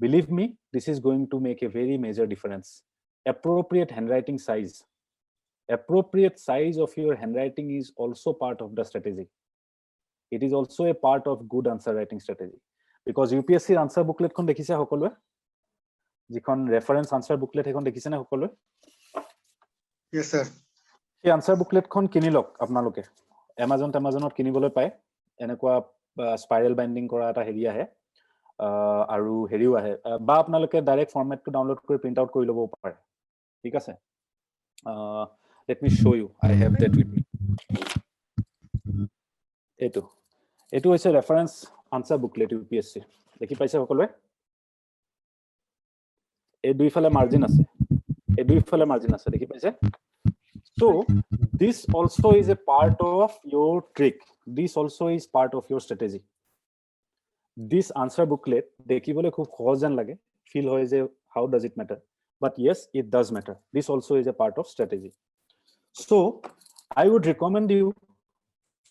believe me this is going to make a very major difference appropriate handwriting size of your handwriting is also part of the strategy it is also a part of good answer writing strategy because UPSC answer booklet kon dekhise hokolwe jikhon reference answer booklet hekhon dekhise na hokolwe yes sir এই answer booklet খন কিনিলক আপোনালোকে Amazonত কিনিবলৈ পায় এনেকুৱা স্পাইৰাল binding কৰা এটা হেৰি আহে আৰু হেৰিও আহে বা আপোনালোকে ডাইৰেক্ট ফৰমেটটো ডাউনলোড কৰি প্ৰিন্ট আউট কৰি ল'ব পাৰে ঠিক আছে let me show you I have that with me এটো হৈছে ৰেফাৰেন্স আনসাৰ বুকলেট UPSC দেখি পাইছে সকলোৱে এই দুইফালে মাৰ্জিন আছে দেখি পাইছে so this also is a part of your trick this also is part of your strategy this answer booklet dekhibole khub khoj jan lage feel hoy je how does it matter but yes it does matter this also is a part of strategy so I would recommend you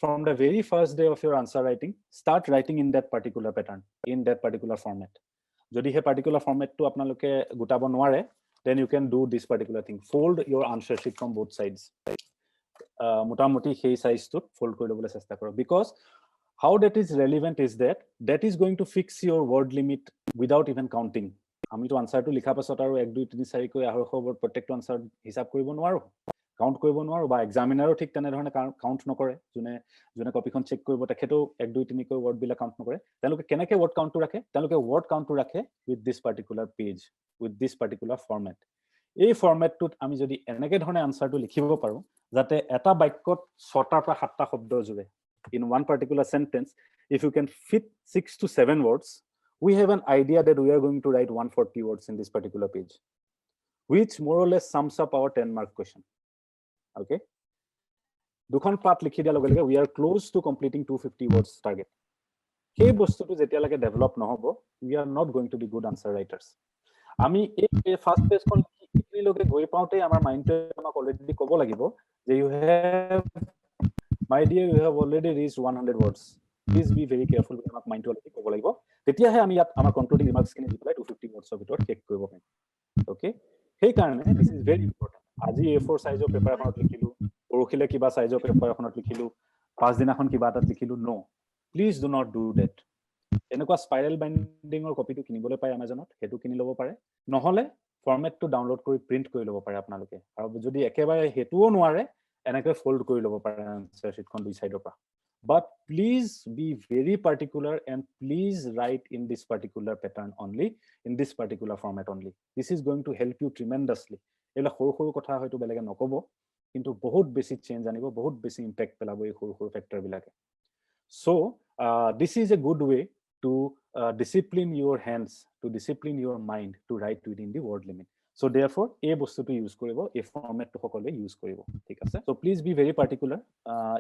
from the very first day of your answer writing start writing in that particular pattern in that particular format jodi he particular format to apnaloke gutabo nware then you can do this particular thing fold your answer sheet from both sides motamoti সেই size to fold kori lobole chesta koro because how that is relevant is that is going to fix your word limit without even counting আমি তো আনসারটো লিখা পাছত আৰু 1 2 3 4 কৈ আহৰ খবৰ প্ৰত্যেকটো answer হিসাব কৰিব নোৱাৰো কাউন্ট কৰিব নোৱাৰো বা এক্সামিনাৰো ঠিক তেনে ধৰণে কাউন্ট নকৰে যোনে কপিখন চেক কৰিব তেখেতো 1 2 3 কৈ ওয়াৰ্ড বিলা কাউন্ট নকৰে তেওঁলোকে কেনেকৈ ওয়াৰ্ড কাউন্টটো ৰাখে তেওঁলোকে ওয়াৰ্ড কাউন্টটো ৰাখে with this particular page with this particular format এই ফৰম্যাটটোত আমি যদি এনেকে ধৰণে আনসাৰটো লিখিব পাৰো যাতে এটা বাক্যত 6টা পৰা 7টা শব্দ জুৰে in one particular sentence if you can fit 6 to 7 words we have an idea that we are going to write 140 words in this particular page which more or less sums up our 10 mark question okay dukhon part likhi dia loge we are close to completing 250 words target hey bostu to jetia lage develop no hobo we are not going to be good answer writers ami ei first page kon likhi loge goi paute amar mind to amak already kobo lagibo je you have my dear you have already reached 100 words please be very careful with amak mind to already kobo lagibo tetia he ami yat amar concluding remarks kini reply 250 words of it check koribo parim okay hey karone this is very important আজি A4 সাইজৰ paper এখনত লিখিলো পৰখিলে কিবা সাইজৰ paper এখনত লিখিলো পাঁচ দিনাখন কিবা এটাত লিখিলো নো please do not do that এনেকুৱা স্পাইৰাল বাইন্ডিংৰ কপিটো কিনিবলৈ পায় Amazonত হেতু কিনি ল'ব পাৰে নহলে ফৰমেটটো ডাউনলোড কৰি প্ৰিন্ট কৰি ল'ব পাৰে আপোনালোকে আৰু যদি একেবাৰে হেতুও নোৱাৰে এনেকৈ ফোল্ড কৰি ল'ব পাৰে আনসাৰ শীটখন দুই সাইডৰ পৰা but please be very particular and please write in this particular pattern only in this particular format only this is going to help you tremendously এলা সৰু কথা হয়তো বেলেগে নকব কিন্তু বহুত বেছি চেঞ্জ আনিব বহুত বেছি ইম্প্যাক্ট পেলাব এই সৰু ফ্যাক্টৰ বিলাকে so this is a good way to discipline your hands to discipline your mind to write within the word limit so therefore এই বস্তুটো ইউজ কৰিব এই ফৰমেটটো সকলোৱে ইউজ কৰিব ঠিক আছে so please be very particular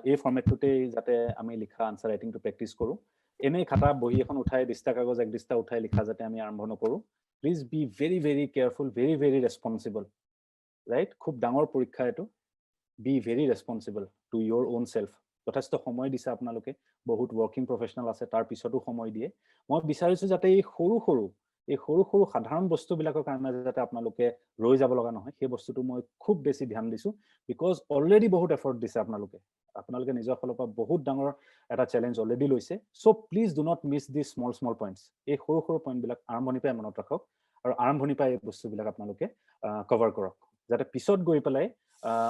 এই ফৰমেটটোতে যাতে আমি লিখা আনসাৰ ৰাইটিংটো প্ৰ্যাকটিস কৰো এনে খাতা বহি এখন উঠাই দিস্তা কাগজ এক দিস্তা উঠাই লিখা যাতে আমি আৰম্ভ নকৰো please be very very careful very very responsible right খুব ডাঙৰ পৰীক্ষা এটো be very responsible to your own self যথেষ্ট সময় দিছে আপোনালোকে বহুত ওয়ার্কিং প্রফেশনাল আছে তাৰ পিছতো সময় দিয়ে মই বিচাৰিছো যাতে এই সৰু সাধাৰণ বস্তুবিলাকৰ কাৰণে যাতে আপোনালোকে ৰৈ যাব লগা নহয় সেই বস্তুটো মই খুব বেছি ধ্যান দিছো বিকজ অলৰেডি বহুত এফৰ্ট দিছে আপোনালোকে নিজৰ ফালৰ পৰা বহুত ডাঙৰ এটা চ্যালেঞ্জ অলৰেডি লৈছে so please do not miss this small points এই সৰু পইণ্টবিলাক আৰম্ভণি পাই মনত ৰাখক আৰু আৰম্ভণি পাই এই বস্তুবিলাক আপোনালোকে কভাৰ কৰক যাতে পিছত গৈ পেলাই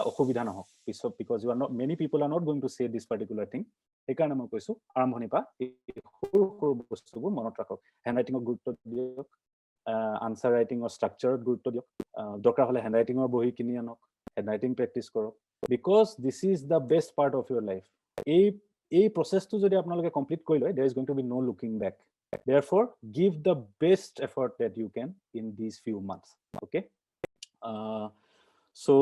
অসুবিধা নহওক পিছত because you are not many people are not going to say this particular thing সেইকাৰণে মই কৈছো আৰম্ভণি পা এই সৰু সৰু বস্তুবোৰ মনত ৰাখক হেণ্ডৰাইটিঙক গুৰুত্ব দিয়ক আনসাৰ ৰাইটিঙৰ ষ্ট্ৰাকচাৰত গুৰুত্ব দিয়ক দৰকাৰ হলে হেণ্ডৰাইটিঙৰ বহি কিনি আনক হেণ্ডৰাইটিং প্ৰেক্টিছ কৰক because this is the best part of your life এই প্ৰচেছটো যদি আপোনালোকে কমপ্লিট কৰি লয় there is going to be no looking back therefore give the best effort that you can in these few months okay so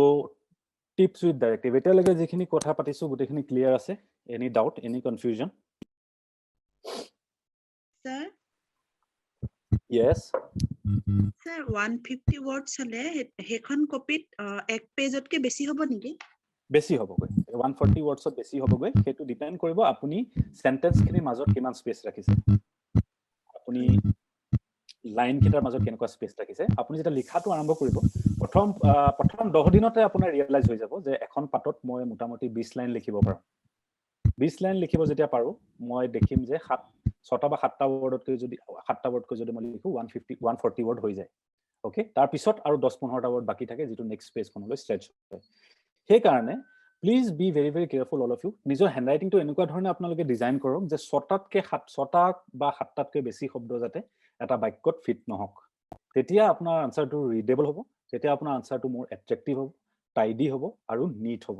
tips with directive etalage jekhini kotha patisu gotekhini clear ase any doubt any confusion sir yes sir 150 words hale hekhon copyt ek page otke beshi hobo niki বেছি হ'ব গৈ 140 wordsত বেছি হ'ব গৈ হেতু depend কৰিব আপুনি sentence খিনি মাজত কিমান স্পেস ৰাখিছে আপুনি লাইন কিটাৰ মাজত কেনেকুৱা স্পেস ৰাখিছে আপুনি যেটা লিখাটো আৰম্ভ কৰিব প্ৰথম 10 দিনতে আপোনাৰ ৰিয়েলাইজ হৈ যাব যে এখন পাতত মই মোটামুটি 20 লাইন লিখিব পাৰো 20 লাইন লিখিব যেতিয়া পাৰো মই দেখিম যে 6টা বা 7টা ওয়াৰ্ডতকৈ যদি মই লিখো 140 ওয়াৰ্ড হৈ যায় ওকে তাৰ পিছত আৰু 10-15টা ওয়াৰ্ড বাকি থাকে যেটো নেক্সট পেজ খনলৈ ষ্ট্ৰেচ হয় সেই কাৰণে please be very careful all of you নিজৰ হেণ্ডৰাইটিংটো এনেকুৱা ধৰণে আপোনালোকে ডিজাইন কৰক যে 6টা বা 7টাতকৈ বেছি শব্দ যাতে এটা বাক্যত ফিট নহওক তেতিয়া আপোনাৰ আনসাৰটো ৰিডেবল হ'ব তেতিয়া আপোনাৰ আনসাৰটো মোৰ এট্ৰেক্টিভ হ'ব টাইডি হ'ব আৰু নিট হ'ব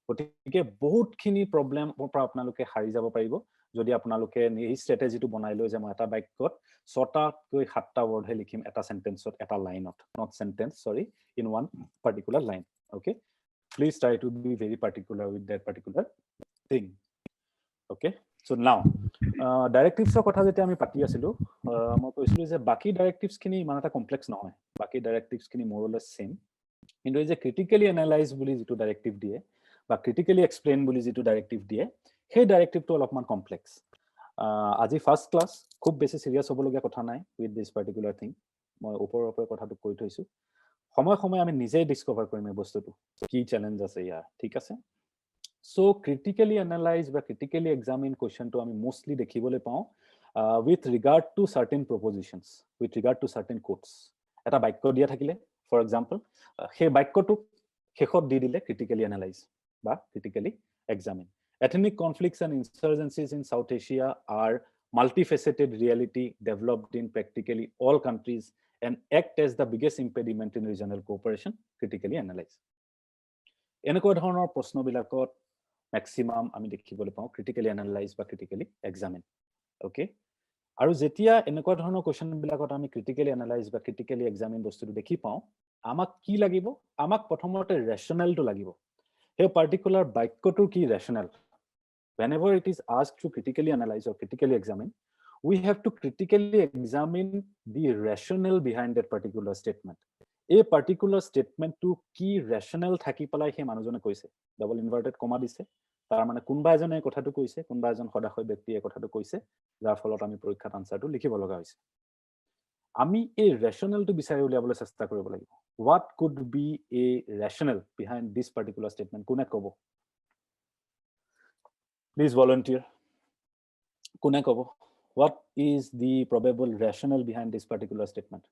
গতিকে বহুতখিনি প্ৰবলেম পৰা আপোনালোকে হাৰি যাব পাৰিব যদি আপোনালোকে এই ষ্ট্ৰেটেজিটো বনাই লৈ যে মই এটা বাক্যত 6টাতকৈ 7টা ওয়াৰ্ডহে লিখিম এটা সেন্টেন্সত এটা লাইনত নট সেন্টেন্স সৰি in one particular line okay please try to be very particular with that particular thing okay so now directives কথা যেটা আমি পাতি আছিলো মই কৈছিলো যে বাকি directives খিনি ইমান এটা কমপ্লেক্স নহয় বাকি directives খিনি more or less same কিন্তু এই যে critically analyze বুলি যেটো directive দিয়ে বা critically explain বুলি যেটো directive দিয়ে সেই directive টো অলপমান কমপ্লেক্স আজি ফার্স্ট ক্লাস খুব বেছি সিরিয়াস হবলগীয়া কথা নাই with this particular thing মই ওপৰৰ কথাটো কৈ থৈছো সময় আমি নিজেই ডিসকভাৰ কৰিম এই বস্তুটো কি চ্যালেঞ্জ আছে ইয়াৰ ঠিক আছে সো ক্ৰিটিক্যালি এনালাইজ বা ক্ৰিটিক্যালি এক্সামিন কোয়েশ্চনটো আমি মোস্টলি দেখিবলৈ পাওঁ with regard to certain propositions with regard to certain quotes এটা বাক্য দিয়া থাকিলে ফৰ এক্সাম্পল সেই বাক্যটো শেষত দি দিলে ক্রিটিক্যালি এনালাইজ বা critically examine ethnic conflicts and insurgencies in South Asia are multifaceted reality developed in practically all countries and act as the biggest impediment in regional cooperation critically analyze এনেকুৱা ধৰণৰ প্ৰশ্নবিলাকত maximum আমি দেখিবলৈ পাওঁ critically analyze বা critically examine okay আৰু যেতিয়া এনেকুৱা ধৰণৰ কোৱেশ্চন বিলাকত আমি critically analyze বা critically examine বস্তুটো দেখি পাওঁ আমাক কি লাগিব আমাক প্ৰথমতে rationalটো লাগিব সেই পাৰ্টিকুলাৰ বাক্যটোৰ কি rational whenever it is asked to critically analyze or critically examine we have to critically examine the rationale behind that particular statement a particular statement to কি rational থাকি পলাই হে মানুহজনে কৈছে ডাবল ইনভার্টেড কমা দিছে তাৰ মানে কোনবা এজনে কথাটো কৈছে কোনবা এজন সদায় ব্যক্তিয়ে কথাটো কৈছে যাৰ ফলত আমি পৰীক্ষাত আনসাৰটো লিখিব লগা হৈছে আমি এই rationalটো বিচাৰি উলিয়াবলৈ চেষ্টা কৰিব লাগিব what could be a rationale behind this particular statement কোনে ক'ব please volunteer কোনে ক'ব what is the probable rationale behind this particular statement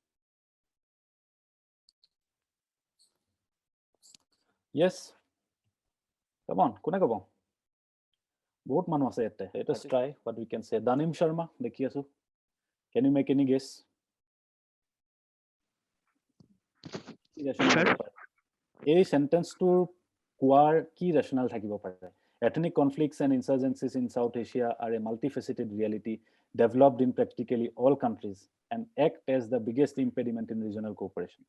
yes come on কোনে ক'ব বহুত মানুহ আছে ইয়াতে let us try what we can say danim sharma দেখি আছো can you make any guess এই সেন্টেন্সটোৰ কোৱাৰ কি rationale থাকিব পাৰে ethnic conflicts and insurgencies in South Asia are a multifaceted reality developed in practically all countries and act as the biggest impediment in regional cooperation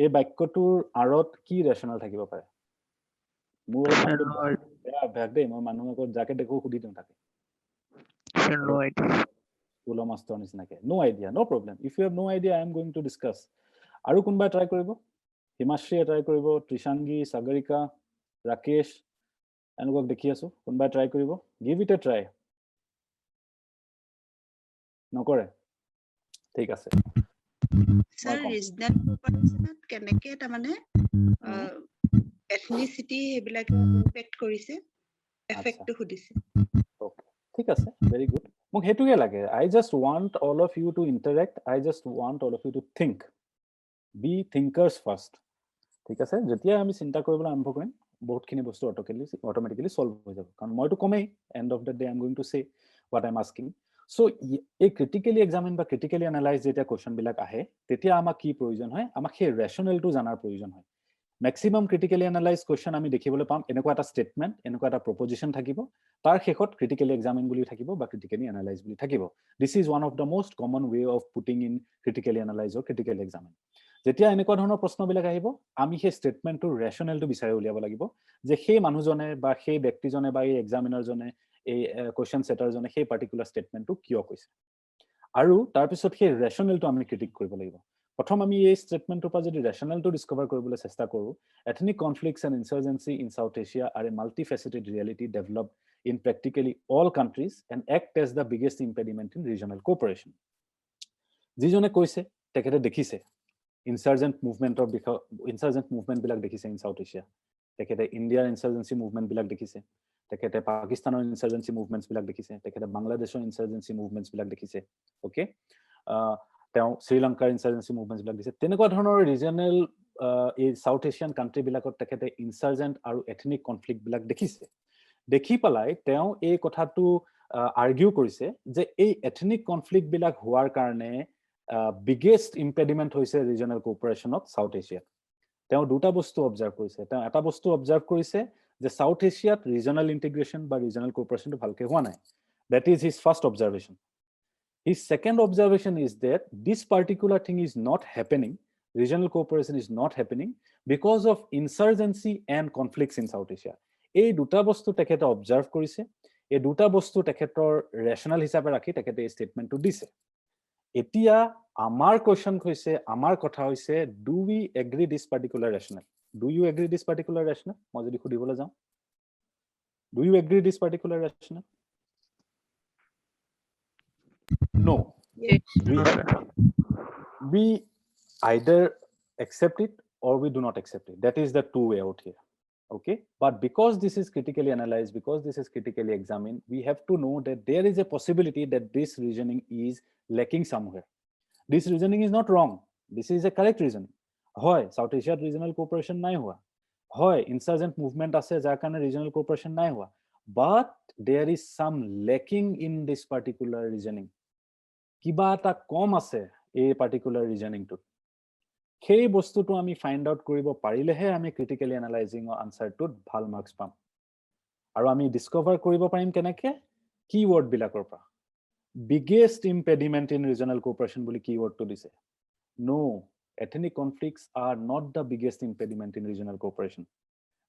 এই বাক্যটোৰ আৰত কি rationale থাকিব পাৰে মোৰ ভাগদে মই মানুহক যাকে দেখো খুদি দিওঁ থাকে no idea স্কুলৰ মাষ্টৰ নিচিনাকে no idea no problem if you have no idea I am going to discuss আৰু কোনবা ট্ৰাই কৰিব হিমাশ্ৰী ট্ৰাই কৰিব ত্ৰিশাংগী সাগৰিকা ৰাকেশ এনেকক দেখি আছো কোনবা ট্ৰাই কৰিব give it a try নকৰে ঠিক আছে sir regional cooperation কেনেকে তা মানে ethnicity হেবিলাক ইম্প্যাক্ট কৰিছে এফেক্টটো খুদিছে okay ঠিক আছে very good মোক হেতুকে লাগে I just want all of you to interact I just want all of you to think be thinkers first ঠিক আছে যেতিয়া আমি চিন্তা কৰিবলৈ আৰম্ভ কৰিম বহুতখিনি বস্তু অটোমেটিক্যালি সলভ হৈ যাব কাৰণ মইতো কমেই end of the day I am going to say what I M asking so এই ক্ৰিটিক্যালি এক্সামিন বা ক্ৰিটিক্যালি এনালাইজ যেতিয়া কোৱেশ্চন বিলাক আহে তেতিয়া আমাক কি প্ৰয়োজন হয় আমাক সেই ৰেশনেলটো জানাৰ প্ৰয়োজন হয় ম্যাক্সিমাম ক্ৰিটিক্যালি এনালাইজ কোৱেশ্চন আমি দেখিবলৈ পাম এনেকুৱা এটা স্টেটমেন্ট এনেকুৱা এটা প্ৰপজিশন থাকিব তাৰ শেষত ক্ৰিটিক্যালি এক্সামিন বুলি থাকিব বা ক্ৰিটিক্যালি এনালাইজ বুলি থাকিব this is one of the most common way of putting in critically analyse or critically examine যেতিয়া এনেকুৱা ধৰণৰ প্ৰশ্নবিলাক আহিব আমি সেই ষ্টেটমেন্টৰ ৰেশনেলটো বিচাৰি উলিয়াব লাগিব যে সেই মানুহজনে বা সেই ব্যক্তিজনে বা এই এক্সামিনাৰজনে এই কোৱেশ্চন সেটাৰজনে সেই পাৰ্টিকুলাৰ ষ্টেটমেন্টটো কিয় কৈছে আৰু তাৰ পিছত সেই ৰেশনেলটো আমি ক্ৰিটিক কৰিব লাগিব প্ৰথম আমি এই ষ্টেটমেন্টৰ পৰা যদি ৰেশনেলটো ডিস্কভাৰ কৰিবলৈ চেষ্টা কৰো ethnic conflicts and insurgency in South Asia are a multifaceted reality developed in practically all countries and act as the biggest impediment in regional cooperation যিজনে কৈছে তেখেতে দেখিছে insurgent movement বিলাক দেখিছে in South Asia তেখেতে ইন্ডিয়াৰ insurgency movement বিলাক দেখিছে তেখেতে পাকিস্তানৰ insurgency movements বিলাক দেখিছে তেখেতে বাংলাদেশৰ insurgency movements বিলাক দেখিছে ওকে তেওঁ শ্ৰীলংকাৰ insurgency movements বিলাক দেখিছে তেনেকুৱা ধৰণৰ ৰিজনাল এই সাউথ এছিয়ান কান্ট্ৰি বিলাকত তেখেতে ইনসাৰ্জেন্ট আৰু এথনিক কনফ্লিক্ট বিলাক দেখিছে দেখি পালাই তেওঁ এই কথাটো আৰ্গিউ কৰিছে যে এই এথনিক কনফ্লিক্ট বিলাক হোৱাৰ কাৰণে বিগেষ্ট ইম্পেডিমেন্ট হৈছে ৰিজনাল কোঅপাৰেশনত সাউথ এছিয়া তেওঁ দুটা বস্তু অবজাৰ্ভ কৰিছে তেওঁ এটা বস্তু অবজাৰ্ভ কৰিছে যে সাউথ এছিয়াত ৰিজনাল ইন্টিগ্ৰেশন বা ৰিজনাল কোঅপাৰেশনটো ভালকে হোৱা নাই that is his first observation his second observation is that this particular thing is not happening regional cooperation is not happening because of insurgency and conflicts in South Asia এই দুটা বস্তু তেখেতে অবজাৰ্ভ কৰিছে এই দুটা বস্তু তেখেতৰ ৰেশনাল হিচাপে ৰাখি তেখেতে এই ষ্টেটমেন্টটো দিছে এতিয়া আমাৰ কোৱেশ্চন হৈছে আমাৰ কথা হৈছে do we agree this particular rationale do you agree this particular rationale মই যদি খুদিবলৈ যাওঁ do you agree this particular rationale no we either accept it or we do not accept it that is the two way out here okay but because this is critically analyzed because this is critically examined we have to know that there is a possibility that this reasoning is lacking somewhere this reasoning is not wrong this is a correct reasoning hoy South Asia regional cooperation nai hua hoy insurgent movement ase jar karone regional cooperation nai hua but there is some lacking in this particular reasoning kiba ta kom ase এই particular reasoning two সেই বস্তুটো আমি find out কৰিব পাৰিলেহে আমি ক্ৰিটিক্যালি analysing আনসাৰটোত ভাল marks পাম আৰু আমি ডিসকভাৰ কৰিব পাৰিম কেনেকে কিৱৰ্ড বিলাকৰ পৰা বিগেষ্ট ইম্পেডিমেন্ট ইন ৰিজনাল কোঅপাৰেশন বুলি কিৱৰ্ডটো দিছে নো ethnic conflicts are not the biggest impediment in regional cooperation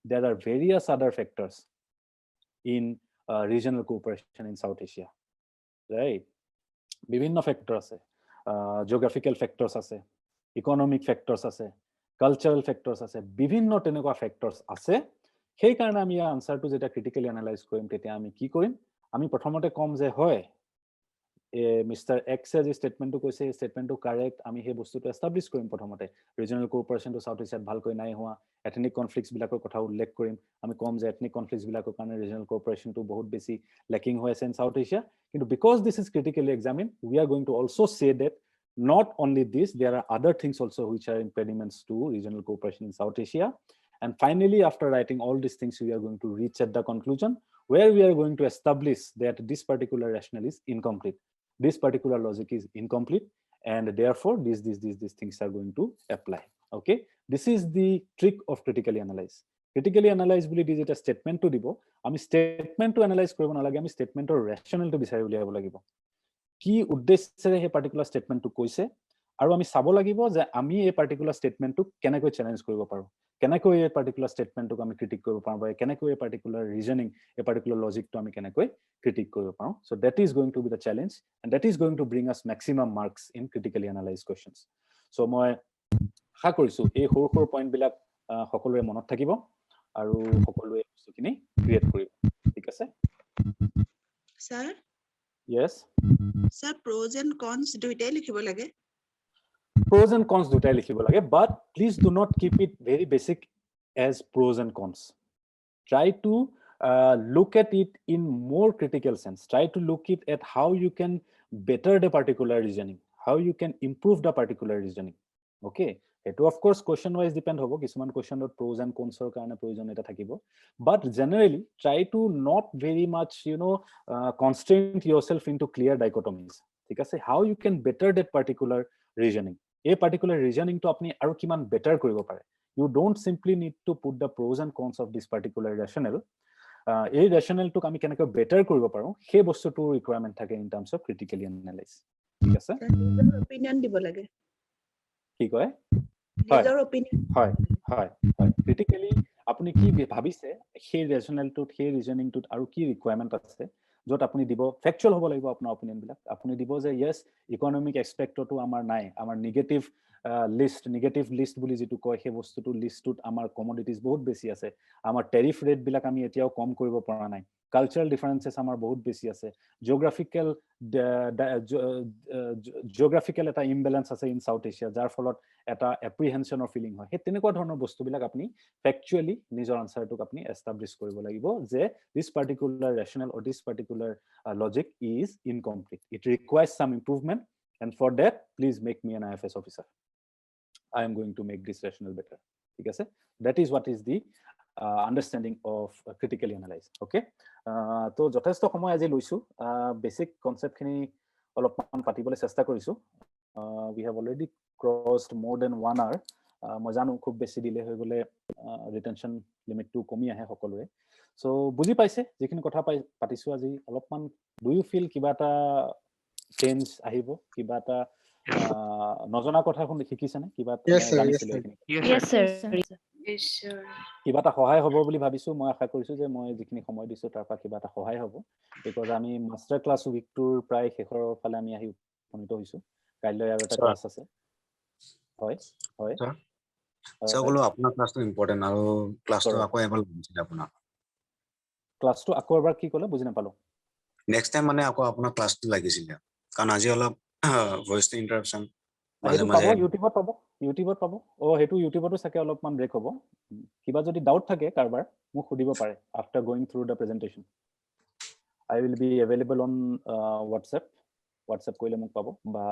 there are various other factors in regional cooperation in South Asia right বিভিন্ন ফ্যাক্টর আছে geographical factors আছে economic factors আছে cultural factors আছে বিভিন্ন তেনেকুৱা factors আছে সেই কাৰণে আমি আনসাৰটো যেটা ক্ৰিটিক্যালি এনালাইজ কৰিম তেতিয়া আমি কি কৰিম আমি প্ৰথমতে কম যে হয় মিস্টাৰ এক্স এ যে স্টেটমেন্টটো কৈছে এই স্টেটমেন্টটো কাৰেক্ট আমি সেই বস্তুটো এস্টাবলিশ কৰিম প্ৰথমতে ৰিজনাল কোঅপাৰেশনটো সাউথ এছিয়াত ভালকৈ নাই হোৱা এথনিক কনফ্লিক্টস বিলাকৰ কথা উল্লেখ কৰিম আমি কম যে এথনিক কনফ্লিক্টস বিলাকৰ কাৰণে ৰিজনাল কোঅপাৰেশনটো বহুত বেছি লেকিং হৈ আছে ইন সাউথ এছিয়া কিন্তু because this is critically examined we are going to also say that not only this there are other things also which are impediments to regional cooperation in South Asia and finally after writing all these things we are going to reach at the conclusion where we are going to establish that this particular rationale is incomplete this particular logic is incomplete and therefore these things are going to apply okay this is the trick of critically analyze বুলি দি যেটা স্টেটমেন্টটো দিব আমি স্টেটমেন্টটো analyse কৰিব নালাগে আমি স্টেটমেন্টৰ ৰেশনালটো বিচাৰি উলিয়াব লাগিব কি উদ্দেশ্যৰে এই পাৰ্টিকুলাৰ স্টেটমেন্টটো কৈছে আৰু আমি চাব লাগিব যে আমি এই পাৰ্টিকুলাৰ স্টেটমেন্টটো কেনেকৈ চ্যালেঞ্জ কৰিব পাৰো কেনেকৈ এই পাৰ্টিকুলাৰ স্টেটমেন্টক আমি ক্ৰিটিক কৰিব পাৰো বা কেনেকৈ এই পাৰ্টিকুলাৰ ৰিজনিং এই পাৰ্টিকুলাৰ লজিকটো আমি কেনেকৈ ক্ৰিটিক কৰিব পাৰো so that is going to be the challenge and that is going to bring us maximum marks in critically analyzed questions so মই আশা কৰিছো এই সৰু সৰু পইণ্ট বিলাক সকলোৰে মনত থাকিব আৰু সকলোৱে বস্তুখিনি ক্ৰিয়েট কৰিব ঠিক আছে sir yes sir pros and cons দুইটাই লিখিব লাগে pros and cons দুটাই লিখিব লাগে but please do not keep it very basic as pros and cons try to look at it in more critical sense try to look it at how you can better the particular reasoning how you can improve the particular reasoning okay এটো of course question wise depend হ'ব কিছুমান কোয়েশ্চনত pros and cons কাৰণে প্ৰয়োজনীয়তা থাকিব but generally try to not very much constrain yourself into clear dichotomies ঠিক আছে how you can better that particular reasoning এই particular reasoning to আপনি আৰু কিমান বেটাৰ কৰিব পাৰে you don't simply need to put the pros and cons of this particular rationale এই rationale-টোক আমি কেনেকৈ বেটাৰ কৰিব পাৰো সেই বস্তুটো ৰিকোয়াৰমেন্ট থাকে in terms of critically analyze ঠিক আছে opinion দিব লাগে কি কয় নিজৰ opinion হয় হয় হয় ক্ৰিটিক্যালি আপনি কি ভাবিছে সেই ৰেশনালটোত সেই ৰিজনিংটোত আৰু কি ৰিকোয়াৰমেন্ট আছে যত আপনি দিব ফ্যাকচুয়াল হ'ব লাগিব আপোনাৰ অপিনিয়ন বিলাক আপনি দিব যে ইয়েস ইকোনমিক এক্সপেক্টটো আমাৰ নাই আমাৰ নেগেটিভ লিষ্ট বুলি যেটো কয় সেই বস্তুটো লিষ্টটোত আমাৰ কমোডিটিজ বহুত বেছি আছে আমাৰ টেৰিফ ৰেট বিলাক আমি এতিয়াও কম কৰিব পৰা নাই কালচাৰাল ডিফাৰেন্সেস আমাৰ বহুত বেছি আছে জিওগ্ৰাফিক্যাল এটা ইমবেলেন্স আছে ইন সাউথ এছিয়া যাৰ ফলত এটা এপ্ৰিহেনশনৰ ফিলিং হয় হে তেনেকুৱা ধৰণৰ বস্তুবিলাক আপুনি ফ্যাকচুয়ালি নিজৰ আনসাৰটোক আপুনি এস্টাবলিশ কৰিব লাগিব যে this particular rationale or this particular logic is incomplete it requires some improvement and for that please make me an IFS officer I am going to make this rationale better ঠিক আছে that is what is the understanding of critically analyze okay তো যথেষ্ট সময় আজি লৈছো basic concept খিনি অলপমান পাতিবলৈ চেষ্টা কৰিছো we have already crossed more than 1 hour মই জানো খুব বেছি দিলে হৈ গলে ৰিটেনশন লিমিটটো কমি আহে সকলোৰে সো বুজি পাইছে যিখিনি কথা পাতিছো আজি অলপমান ডু ইউ ফিল কিবা এটা চেঞ্জ আহিব কিবা এটা নজনা কথা কোন শিকিছে নে কিবা জানিছিলে Yes, sir. Yes, sir. কিবা এটা সহায় হ'ব বুলি ভাবিছো মই আশা কৰিছো যে মই যিখিনি সময় দিছো তাৰ পৰা কিবা এটা সহায় হ'ব বিকজ আমি মাস্টাৰ ক্লাছ উইকটোৰ প্ৰায় শেষৰ ফালে আমি আহি উপনীত হৈছো কাইলৈ আৰু এটা ক্লাছ আছে হয় হয় সকলো আপোনাৰ ক্লাছটো ইম্পৰ্টেন্ট আৰু ক্লাছটো আকৌ এবাৰ বুজিলে আপোনাৰ ক্লাছটো আকৌ এবাৰ কি ক'লে বুজি নাপালো নেক্সট টাইম মানে আকৌ আপোনাৰ ক্লাছটো লাগিছিল কাৰণ আজি অলপ ভয়েস ইন্টাৰাপশন সেইটো পাব ইউটিউবত পাব হেতু ইউটিউবতো চাকে অলপমান ব্ৰেক হ'ব কিবা যদি ডাউট থাকে কাৰবাৰ মোক খুদিব পাৰে after going through the presentation I will be available on WhatsApp কৰিলে মোক পাব বা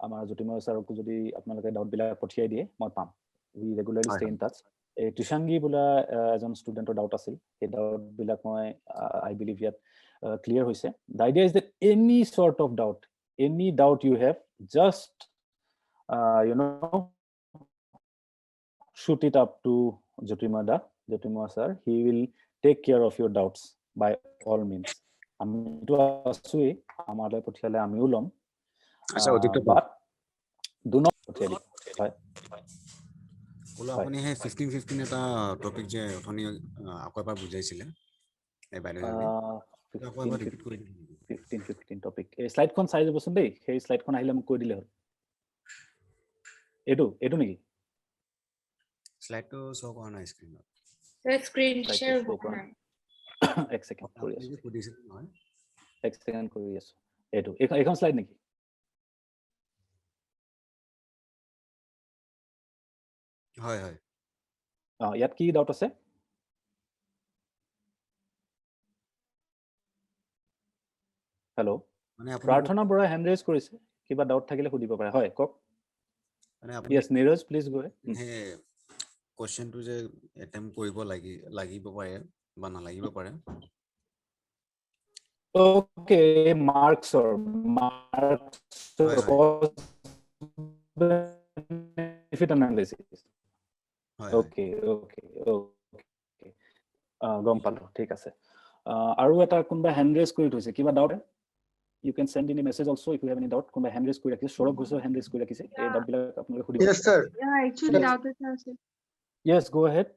আমাৰ জ্যোতিময় ছাৰক যদি আপোনালোকে ডাউট বিলাক পঠিয়াই দিয়ে মই পাম we regularly stay in touch এই টিশাংগী বোলা এজন ষ্টুডেন্টৰ ডাউট আছিল এই ডাউট বিলাক মই I believe ইয়াত ক্লিয়াৰ হৈছে the idea is that any sort of doubt any doubt you have just shoot it up to Jyotimaya sir he will take care of your doubts by all means আমিটো আছুই আমালৈ পঠিয়ালে আমিও লম আচ্ছা উদ্দীপ্ত বাট do not পঠিয়াই দিব হয় বলো আপুনি হে 15 এটা টপিক যে অথনি আকৌ এবাৰ বুজাইছিলে এই বাইদেউ আকৌ এবাৰ ৰিপিট কৰি দিম 15 টপিক এই স্লাইডখন চাই যাবচোন দেই সেই স্লাইডখন আহিলে মোক কৈ দিলে হ'ল এটো নেকি স্লাইডটো শো কৰা নাই স্ক্ৰিনত Sir, screen share হোৱা নাই। এক সেকেন্ড কৰি আছো সুধিছিল নহয় এক সেকেন্ড কৰি আছো এইখন স্লাইড নেকি হয় হয় ইয়াত কি ডাউট আছে হেল্ল মানে আপুনি প্ৰাৰ্থনা বৰা হ্যান্ড ৰেজ কৰিছে কিবা ডাউট থাকিলে সুধিব পাৰে হয় কক মানে আপুনি yes নীৰজ প্লিজ গো হে কোৱেশ্চনটো যে এটেম্প কৰিব লাগিব পাৰে বা নালাগিব পাৰে ওকে মাৰ্কসৰ benefit analysis হয় okay গম পালো ঠিক আছে আৰু এটা কোনবা হ্যান্ড ৰেজ কৰি থৈছে কিবা doubt you can send in a message also if you have any doubt কোনবা হ্যান্ড ৰেজ কৰি ৰাখিছে সৌৰভ ঘোষৰ হ্যান্ড ৰেজ কৰি ৰাখিছে এই ডাউট বিলাক আপোনালোকে সুধিব Yes, sir. Yeah, actually, doubt is also. yes go ahead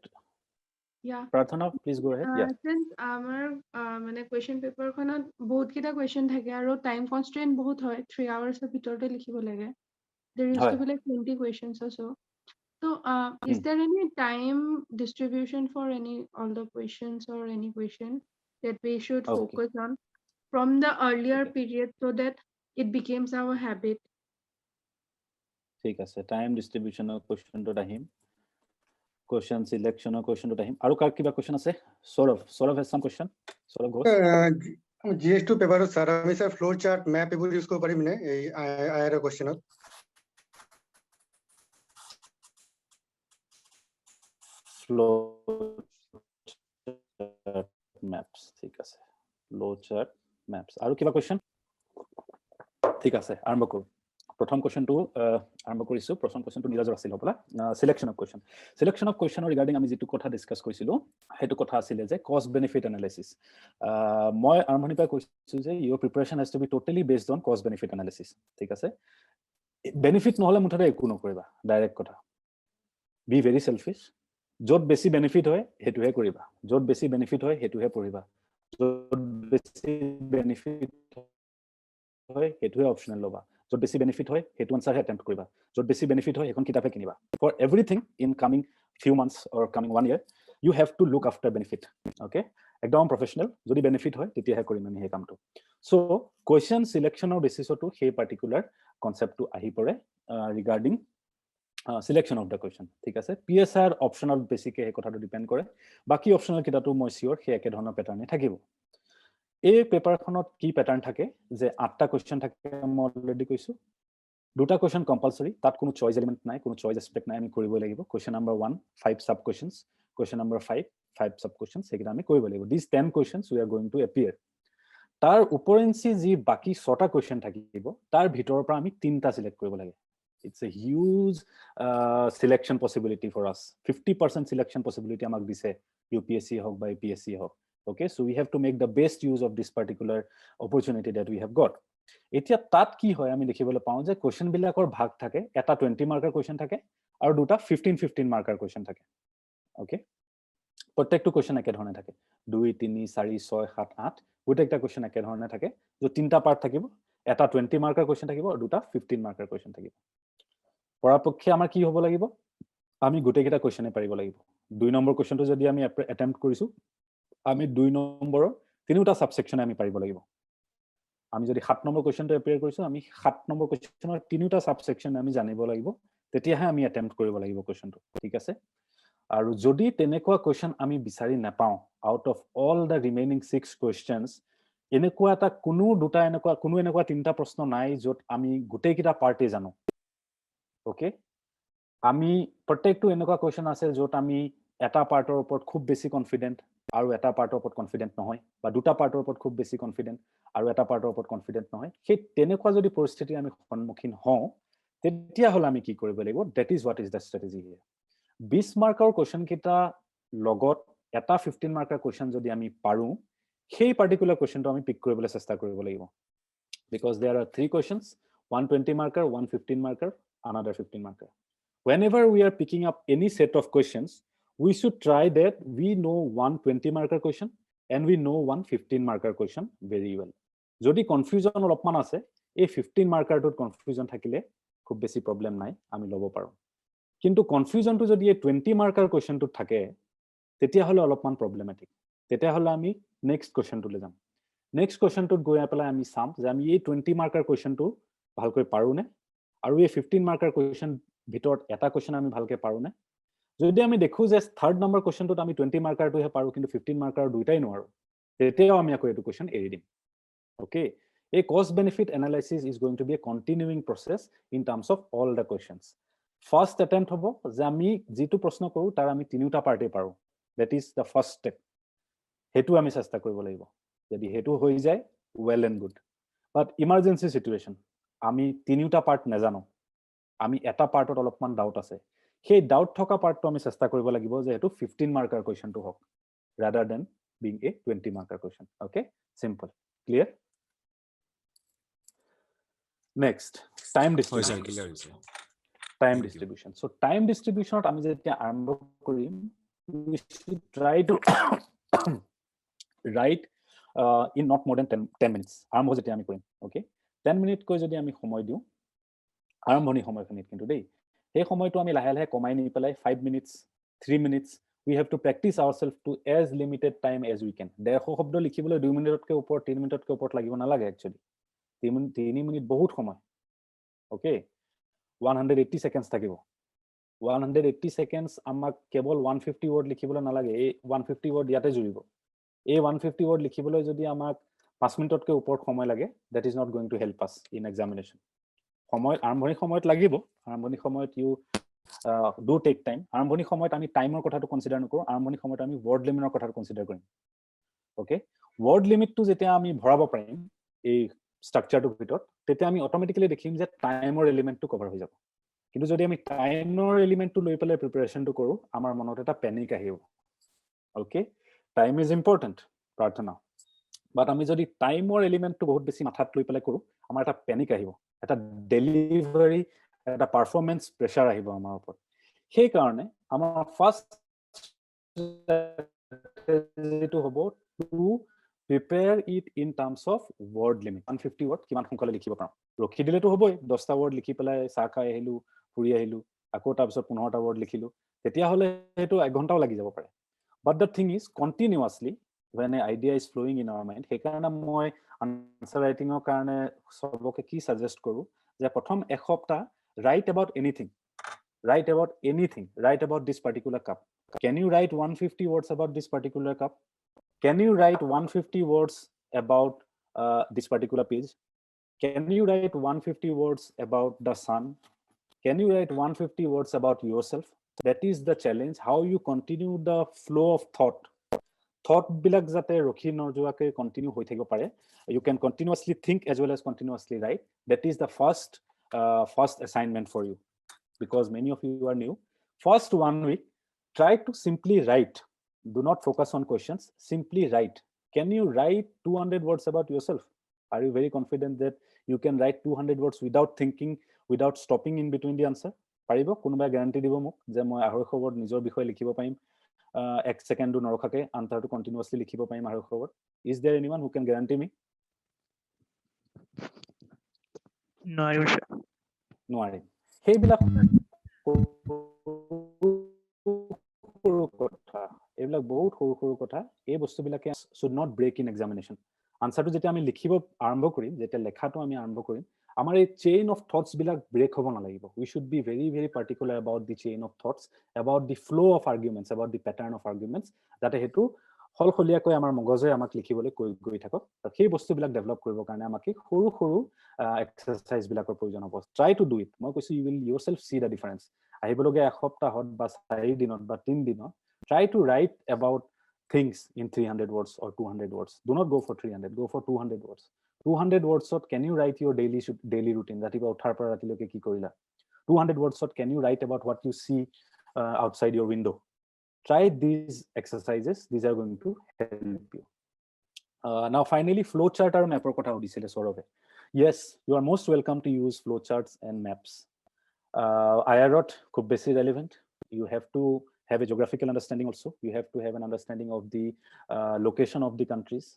Yeah. Prathana please go ahead yeah Since our মানে question paper খনত বহুত কিটা question থাকে আৰু time constraint বহুত হয় 3 hours ৰ ভিতৰতে লিখিব লাগে there used to be like 20 questions or so is there any time distribution for all the questions or any question that we should focus on from the earlier period so that it becomes our habit ঠিক আছে time ডিস্ট্ৰিবিউশনৰ কোৱেশ্চনটো আহিম question selection or question to time aru kar kiba question ase Saurav has some question Saurav goes GS2 paper sir ami sir flow chart map able use ko parim ne ei ayara question flow maps ঠিক আছে flow chart maps আৰু কিবা question ঠিক আছে আৰম্ভ কৰো প্ৰথম কোৱেশ্চনটো আৰম্ভ কৰিছো প্ৰথম কোৱেশ্চনটো নিৰাজৰ আছিল হবলা সিলেকশন অফ কোৱেশ্চন ৰিগাৰ্ডিং আমি যেটো কথা ডিসকাস কৰিছিলো হেতু কথা আছিল যে কষ্ট বেনিফিট এনালাইসিস মই আৰম্ভণি পৰা কৈছো যে your preparation has to be totally based on cost benefit analysis ঠিক আছে বেনিফিট নহলে মুঠতে একো নকৰিবা ডাইৰেক্ট কথা বি ভেৰি সেলফিশ যত বেছি বেনিফিট হয় হেতুহে কৰিবা যত বেছি বেনিফিট হয় হেতুহে পঢ়িবা যত বেছি বেনিফিট হয় হেতুহে অপচনেল লবা যত বেছি বেনিফিট হয় হেতু আনসাৰ হে অ্যাটেম্প্ট কৰিবা যত বেছি বেনিফিট হয় এখন কিতাপে কিনিবা for everything in coming few months or coming 1 year you have to look after benefit okay একদম প্ৰফেশনাল যদি বেনিফিট হয় তেতিয়াহে কৰিম আমি এই কামটো সো কোৱেশ্চন সিলেকশনৰ বেসিসটো সেই পাৰ্টিকুলাৰ কনসেপ্টটো আহি পৰে regarding selection of the question ঠিক আছে PSR অপশনাল বেসিকে এই কথাটো ডিপেন্ড কৰে বাকি অপশনাল কিটাটো মই সিওৰ সেই একে ধৰণৰ প্যাটাৰ্নে থাকিব এই পেপাৰখনত কি প্যাটাৰ্ন থাকে যে 8টা কোৱেশ্চন থাকে মই অলৰেডি কৈছো দুটা কোৱেশ্চন কম্পালসৰি তাত কোনো চয়েস এলিমেন্ট নাই কোনো চয়েস এসপেক্ট নাই আমি কৰিব লাগিব question number 1 5 sub questions question number 5 sub questions সেটা আমি কৰিব লাগিব these 10 questions we are going to appear তাৰ উপৰেঞ্চি যি বাকি 6টা কোৱেশ্চন থাকিব তাৰ ভিতৰৰ পৰা আমি 3টা সিলেক্ট কৰিব লাগিব it's a huge selection possibility for us 50% selection possibility amak dise UPSC hok by APSC hok okay so we have to make the best use of this particular opportunity that we have got etia tat ki hoy ami dekhibole pau je question bilakor bhag thake eta 20 marker question thake aru duta 15 marker question thake okay প্ৰত্যেকটো question একে ধৰণে থাকে 2 3 4 6 7 8 গোটেইটা question একে ধৰণে থাকে যে তিনটা part থাকিব এটা 20 মাৰ্কাৰ কোৱেশ্চন থাকিব আৰু দুটা 15 মাৰ্কাৰ কোৱেশ্চন থাকিব পৰাপক্ষে আমাৰ কি হ'ব লাগিব আমি গোটেইটা কোৱেশ্চনে পাৰিব লাগিব 2 নম্বৰ কোৱেশ্চনটো যদি আমি অ্যাটেম্প্ট কৰিছো আমি 2 নম্বৰৰ তিনিটা সাবসেকশনে আমি পাৰিব লাগিব আমি যদি 7 নম্বৰ কোৱেশ্চনটো এপিয়াৰ কৰিছো আমি 7 নম্বৰ কোৱেশ্চনৰ তিনিটা সাবসেকশন আমি জানিব লাগিব তেতিয়াহে আমি অ্যাটেম্প্ট কৰিব লাগিব কোৱেশ্চনটো ঠিক আছে আৰু যদি তেনেকুৱা কোৱেশ্চন আমি বিচাৰি নাপাও out of all the remaining 6 questions এনেকুৱা এটা কোনো দুটা এনেকুৱা তিনটা প্ৰশ্ন নাই যত আমি গোটেইটা পাৰ্টি জানো ওকে আমি প্ৰত্যেকটো এনেকুৱা কোৱেশ্চন আছে যত আমি এটা পাৰ্টৰ ওপৰত খুব বেছি কনফিডেন্ট আৰু এটা পাৰ্টৰ ওপৰত কনফিডেন্ট নহয় বা দুটা পাৰ্টৰ ওপৰত খুব বেছি কনফিডেন্ট আৰু এটা পাৰ্টৰ ওপৰত কনফিডেন্ট নহয় সেই তেনেকুৱা যদি পৰিস্থিতি আমি সন্মুখীন হওঁ তেতিয়া হল আমি কি কৰিব লাগিব that is what is the strategy here 20 মাৰ্কৰ কোৱেশ্চন কিটা লগত এটা 15 মাৰ্কৰ কোৱেশ্চন যদি আমি পাৰো সেই পাৰ্টিকুলাৰ কোৱেশ্চনটো আমি পিক কৰিবলৈ চেষ্টা কৰিব লাগিব because there are 3 questions 120 marker 115 marker another 15 marker whenever we are picking up any set of questions we should try that we know 120 marker question and we know 115 marker question very well যদি confusion অলপমান আছে এই 15 মাৰ্কাৰটোত confusion থাকিলে খুব বেছি problem নাই আমি লব পাৰো কিন্তু কনফিউজনটো যদি এই 20 মাৰ্কাৰ কোৱেশ্চনটোত থাকে তেতিয়া হলে অলপমান প্ৰবলেমেটিক তেতিয়া হলে আমি নেক্সট কোৱেশ্চনটোলৈ যাম নেক্সট কোৱেশ্চনটোত গৈ পেলাই আমি চাম যে আমি এই 20 মাৰ্কাৰ কোৱেশ্চনটো ভালকৈ পাৰো নে আৰু এই 15 মাৰ্কাৰ কোৱেশ্চন ভিতৰত এটা কোৱেশ্চন আমি ভালকৈ পাৰো নে যদি আমি দেখো যে থাৰ্ড নম্বৰ কোৱেশ্চনটোত আমি 20 মাৰ্কাৰটোহে পাৰো কিন্তু 15 মাৰ্কাৰ দুইটাই নোৱাৰো তেতিয়াও আমি আকৌ এইটো কোৱেশ্চন এৰি দিম okay a cost benefit analysis is going to be a continuing process in terms of all the questions first attempt hobo je ami jitu proshno koru tar ami tinuta parte paru that is the first step hetu ami chesta koribo lagibo jodi hetu hoi jay well and good but emergency situation ami tinuta part najano ami eta partot olopman doubt ase সেই doubt thoka part to ami chesta koribo lagibo je hetu 15 marker question to hok rather than being a 20 marker question okay simple clear next time distribution time distribution so time distribution আমি যেতিয়া আৰম্ভ কৰিম we should try to write in not more than 10 minutes আৰম্ভ যেতিয়া আমি কৰিম okay 10 minute কৈ যদি আমি সময় দিও আৰম্ভণি সময়খিনিত কিন্তু দেই এই সময়টো আমি লাহে লাহে কমাই নি পেলাই 5 minutes 3 minutes we have to practice ourselves to as limited time as we can 150 শব্দ লিখিবলৈ 2 মিনিটতকৈ ওপৰত 3 মিনিটতকৈ ওপৰত লাগিব নালাগে একচুয়ালি 3 মিনিট বহুত সময় okay 180 seconds থাকিব 180 seconds আমাক কেৱল 150 word লিখিবলৈ নালাগে এই 150 word ইয়াতে জুৰিব এই 150 word লিখিবলৈ যদি আমাক 5 মিনিটতকৈ ওপৰত সময় লাগে that is not going to help us in examination সময় আৰম্ভণি সময়ত লাগিব আৰম্ভণি সময়ত you ডু টেক টাইম আৰম্ভণি সময়ত আমি টাইমৰ কথাটো কনসিডাৰ নকৰো আৰম্ভণি সময়ত আমি ওয়াৰ্ড লিমিটৰ কথাটো কনসিডাৰ কৰিম ওকে ওয়াৰ্ড লিমিটটো যেতিয়া আমি ভৰাব পাৰিম এই স্ট্ৰাকচাৰটোৰ ভিতৰত তেতিয়া আমি অটোমেটিক্যালি দেখিম যে টাইমৰ এলিমেন্টটো কভাৰ হৈ যাব কিন্তু যদি আমি টাইমৰ এলিমেন্টটো লৈ পেলাই প্ৰিপাৰেচনটো কৰো আমাৰ মনত এটা প্যানিক আহিব ওকে টাইম ইজ ইম্পৰ্টেন্ট প্ৰাৰ্থনা বাট আমি যদি টাইমৰ এলিমেন্টটো বহুত বেছি মাথাত লৈ পেলাই কৰো আমাৰ এটা প্যানিক আহিব এটা ডেলিভাৰী এটা পাৰফৰম্যান্স প্ৰেসাৰ আহিব আমাৰ ওপৰত সেই কাৰণে আমাৰ ফাৰ্স্ট যেটো হ'ব to prepare it in terms of word limit 150 word কিমান সোনকালে লিখিব পাৰো ৰখি দিলেতো হ'বই 10টা ওয়াৰ্ড লিখি পেলাই চাহ খাই আহিলো ফুৰি আহিলো আকৌ তাৰ পিছত 15টা ওয়াৰ্ড লিখিলো তেতিয়া হলে হেতু 1 ঘন্টাও লাগি যাব পাৰে but the thing is continuously when an idea is flowing in our mind সেই কাৰণে মই আনসাৰ ৰাইটিংৰ কাৰণে সবকে কি সাজেস্ট কৰো যে প্ৰথম এক সপ্তাহ write about anything write about this particular cup can you write 150 words about this particular cup can you write 150 words about this particular page can you write 150 words about the sun can you write 150 words about yourself that is the challenge how you continue the flow of thought bilak jate rokhi nojoake continue hoi thakib pare you can continuously think as well as continuously write that is the first assignment for you because many of you are new first 1 week try to simply write do not focus on questions simply write can you write 200 words about yourself are you very confident that you can write 200 words without thinking without stopping in between the answer paribo konoba guarantee dibo muk je moi 250 word nijor bikhoy likhibo parim 1 second do norokhake answer to continuously likhibo parim 250 word is there anyone who can guarantee me No, I wish. নোৱাৰিম সেইবিলাক কথা এইবিলাক বহুত সৰু কথা এই বস্তুবিলাকে should not break in examination আনসাৰটো যেতিয়া আমি লিখিব আৰম্ভ কৰিম যেতিয়া লেখাটো আমি আৰম্ভ কৰিম আমাৰ এই চেইন অফ থটস বিলাক ব্ৰেক হ'ব নালাগিব we should be very very particular about the chain of thoughts about the flow of arguments about the pattern of arguments যাতে হেতু হলখলিয়াকৈ আমাৰ মগজে আমাক লিখিবলৈ গৈ থাকক সেই বস্তুবিলাক ডেভেলপ কৰিবৰ কাৰণে আমাক সৰু এক্সাৰসাইজ বিলাকৰ প্ৰয়োজন হ'ব ট্ৰাই টু ডু ইট মই কৈছো you will yourself see the difference আহিবলগীয়া এক সপ্তাহত বা 4 দিনত বা 3 দিনত try to write about things in 300 words or 200 words do not go for 300 go for 200 words 200 words ot can you write your daily routine ratiba uthar pora ratiloke ki korila 200 words ot can you write about what you see outside your window try these exercises these are going to help you now finally flow chart or map kotha odisile sorove yes you are most welcome to use flow charts and maps IROT khub besi relevant you have to have a geographical understanding also you have to have an understanding of the location of the countries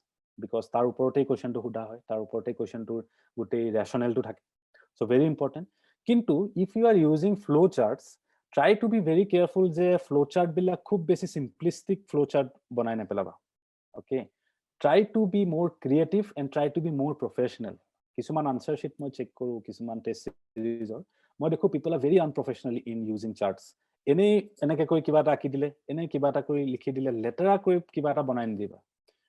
because tar uporote question to huda hoy tar uporote question to gote rational to thake so very important kintu if you are using flow charts try to be very careful je flow chart bila khub besi simplistic flow chart banai na pelaba okay try to be more creative and try to be more professional kisuman answer sheet moi check koru kisuman test series or moi dekho people are very unprofessional in using charts এনেকে কই কিবা এটা আকি দিলে এনে কিবা এটা কই লিখি দিলে লেটাৰা কই কিবা এটা বনাই নিদিবা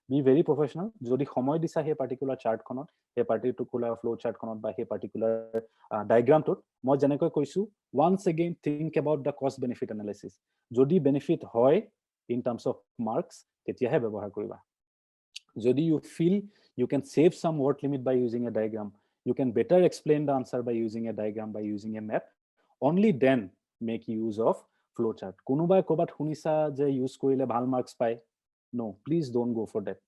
বি ভেৰি প্ৰফেশনাল যদি সময় দিছা হে পাৰ্টিকুলাৰ চাৰ্ট খনত হে পাৰ্টিকুলাৰ ফ্লো চাৰ্ট খনত বা হে পাৰ্টিকুলাৰ ডায়াগ্ৰামটোত মই যেনেকৈ কৈছো once again think about the cost benefit analysis যদি বেনিফিট হয় in terms of marks তেতিয়াহে ব্যৱহাৰ কৰিবা যদি you feel you can save some word limit by using a diagram you can better explain the answer by using a diagram by using a map only then make use of flow chart konubai kobat hunisa je use korile bhal marks pai no please don't go for that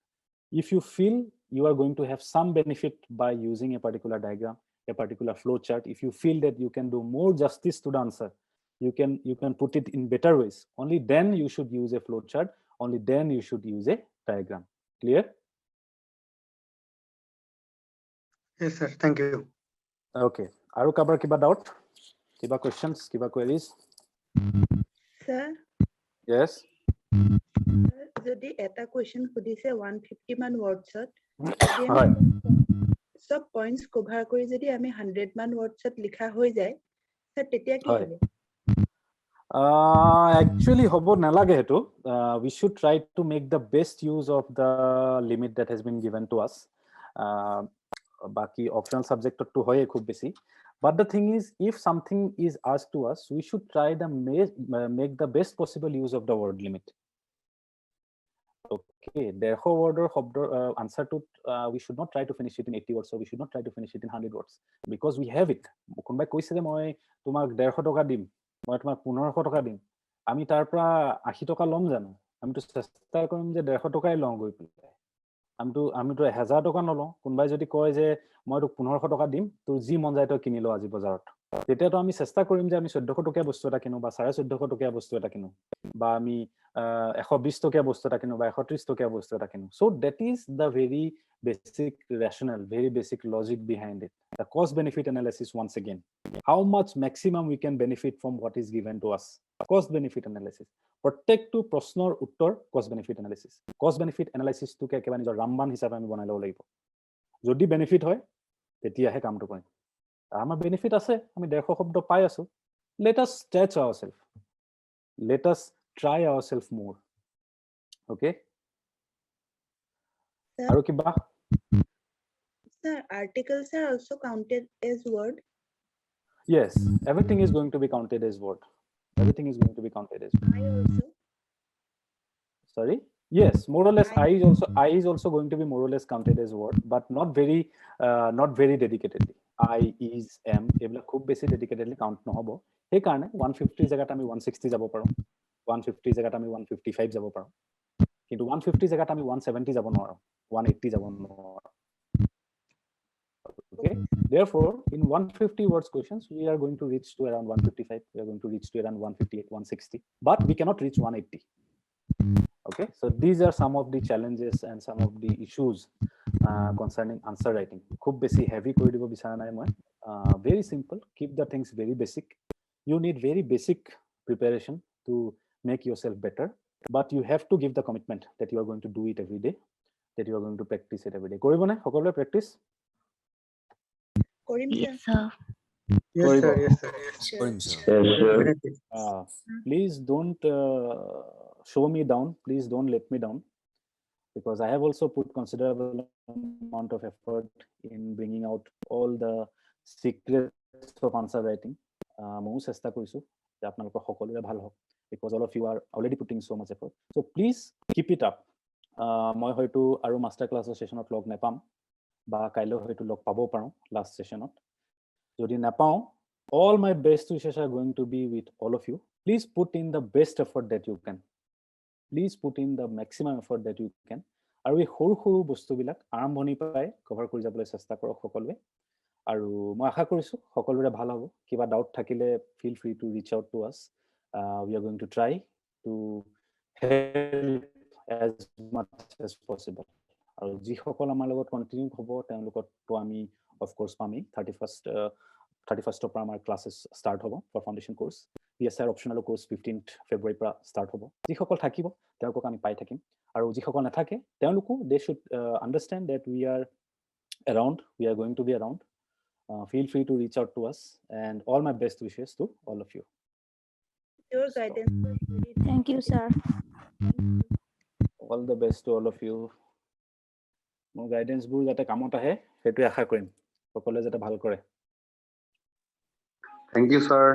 if you feel you are going to have some benefit by using a particular diagram a particular flow chart if you feel that you can do more justice to the answer you can put it in better ways only then you should use a flow chart only then you should use a diagram clear Yes sir, thank you. okay aru kabar kiba doubt kiba questions kiba queries Sir, yes যদি এটা question সুধিছে 150 মান ওয়াৰ্ডছত হয় সব পইণ্টস cover কৰি যদি আমি 100 মান ওয়াৰ্ডছত লিখা হৈ যায় স্যাৰ তেতিয়া কি হয়। হ'ব Actually hobo nalage hetu we should try to make the best use of the limit that has been given to us baki optional subject to hoye khub besi But the thing is, if something is asked to us, we should try to make the best possible use of the word limit. Okay, therefore, word or answer to we should not try to finish it in 80 words, or we should not try to finish it in 100 words, because we have it. কোনোবাই কৈছে যে মই তোমাক 150 টকা দিম, মই তোমাক 1500 টকা দিম, আমি তাৰ পৰা 80 টকা লম জানো? আমি তো চেষ্টা কৰিম যে 150 টকাই লওঁ গৈ পেলাই। আমিতো 1000 টকা নলওঁ। কোনোবাই যদি কয় যে মই তোক 1500 টকা দিম, তোৰ যি মন যায় তই কিনি ল আজি বজাৰত, তেতিয়াতো আমি চেষ্টা কৰিম যে আমি 1400 টকীয়া বস্তু এটা কিনো, বা 1450 টকীয়া বস্তু এটা কিনো, বা আমি 120 টকীয়া বস্তু এটা কিনো, বা 130 টকীয়া বস্তু এটা কিনো। So that is the very basic rationale, very basic logic behind it. The cost benefit analysis, once again, how much maximum we can benefit from what is given to us. Cost benefit analysis. প্ৰত্যেকটো প্ৰশ্নৰ উত্তৰ cost benefit analysis. Cost benefit analysis টো একেবাৰে নিজৰ ৰামবান হিচাপে আমি বনাই ল'ব লাগিব। যদি বেনিফিট হয় তেতিয়াহে কামটো কৰিম। আমাৰ বেনিফিট আছে, আমি 150 শব্দ পাই আছো। Let us stretch ourselves. Let us try ourselves more. Okay? Sir? আৰু কিবা? Sir, articles are also counted as word. Yes, everything is going to be counted as word. Everything is going to be counted as word. I also. Sorry? Yes, more or less. I is also going to be more or less counted as word, but not very dedicatedly. I, is, am, এইবিলাক খুব বেছি dedicatedly count নহব। সেই কাৰণে 150 জায়গাত আমি 160 যাব পাৰো, 150 জায়গাত আমি 155 যাব পাৰো, কিন্তু 150 জায়গাত আমি 170 যাব নোৱাৰো, 180 যাব নোৱাৰো। Okay, therefore in 150 words questions we are going to reach to around 155, we are going to reach to around 158, 160, but we cannot reach 180. Okay, so these are some of the challenges and some of the issues concerning answer writing. Khub besi heavy kori dibo bisara nai moi. Very simple, keep the things very basic. You need very basic preparation to make yourself better, but you have to give the commitment that you are going to do it every day, that you are going to practice it every day. Koribo na hokolore practice? Korim, Yes, sir. sir. Yes, sir. Yes, sir. কৰিম sir. Definitely. Please don't show me down. Please don't let me down, because I have also put considerable amount of effort in bringing out all the secrets of answer writing. মই চেষ্টা কৰিছো যে আপোনালোকৰ সকলোৰে ভাল হওক, because all of you are already putting so much effort. So please keep it up. মই হয়তো আৰু মাষ্টাৰ ক্লাছৰ সেশনত লগ নাপাম, বা কাইলৈ হয়তো লগ পাব পাৰো লাষ্ট সেশনত। যদি নাপাও, all my best wishes are going to be with all of you. Please put in the best effort that you can. Please put in the maximum effort that you can. আৰু এই সৰু বস্তুবিলাক আৰম্ভণি পাই cover কৰি যাবলৈ চেষ্টা কৰক সকলোৱে। আৰু মই আশা কৰিছো সকলোৰে ভাল হ'ব। কিবা ডাউট থাকিলে feel free to reach out to us. We are going to try to help as much as possible. আৰু যিসকল আমাৰ লগত কন্টিনিউ হ'ব তেওঁলোকতো আমি of course পামি 31st পৰা আমাৰ ক্লাছেছ ষ্টাৰ্ট হ'ব for foundation course. PSR optional course 15th February পৰা ষ্টাৰ্ট হ'ব। যিসকল থাকিব তেওঁলোকক আমি পাই থাকিম, আৰু যিসকল নাথাকে তেওঁলোকো they should understand that we are around, we are going to be around. Feel free to reach out to us, and all my best wishes to all of you. Your guidance was very Thank you, sir. All the best to all of you. মোৰ গাইডেন্সবোৰ যাতে কামত আহে সেইটোৱে আশা কৰিম, সকলোৱে যাতে ভাল কৰে। Thank you, sir.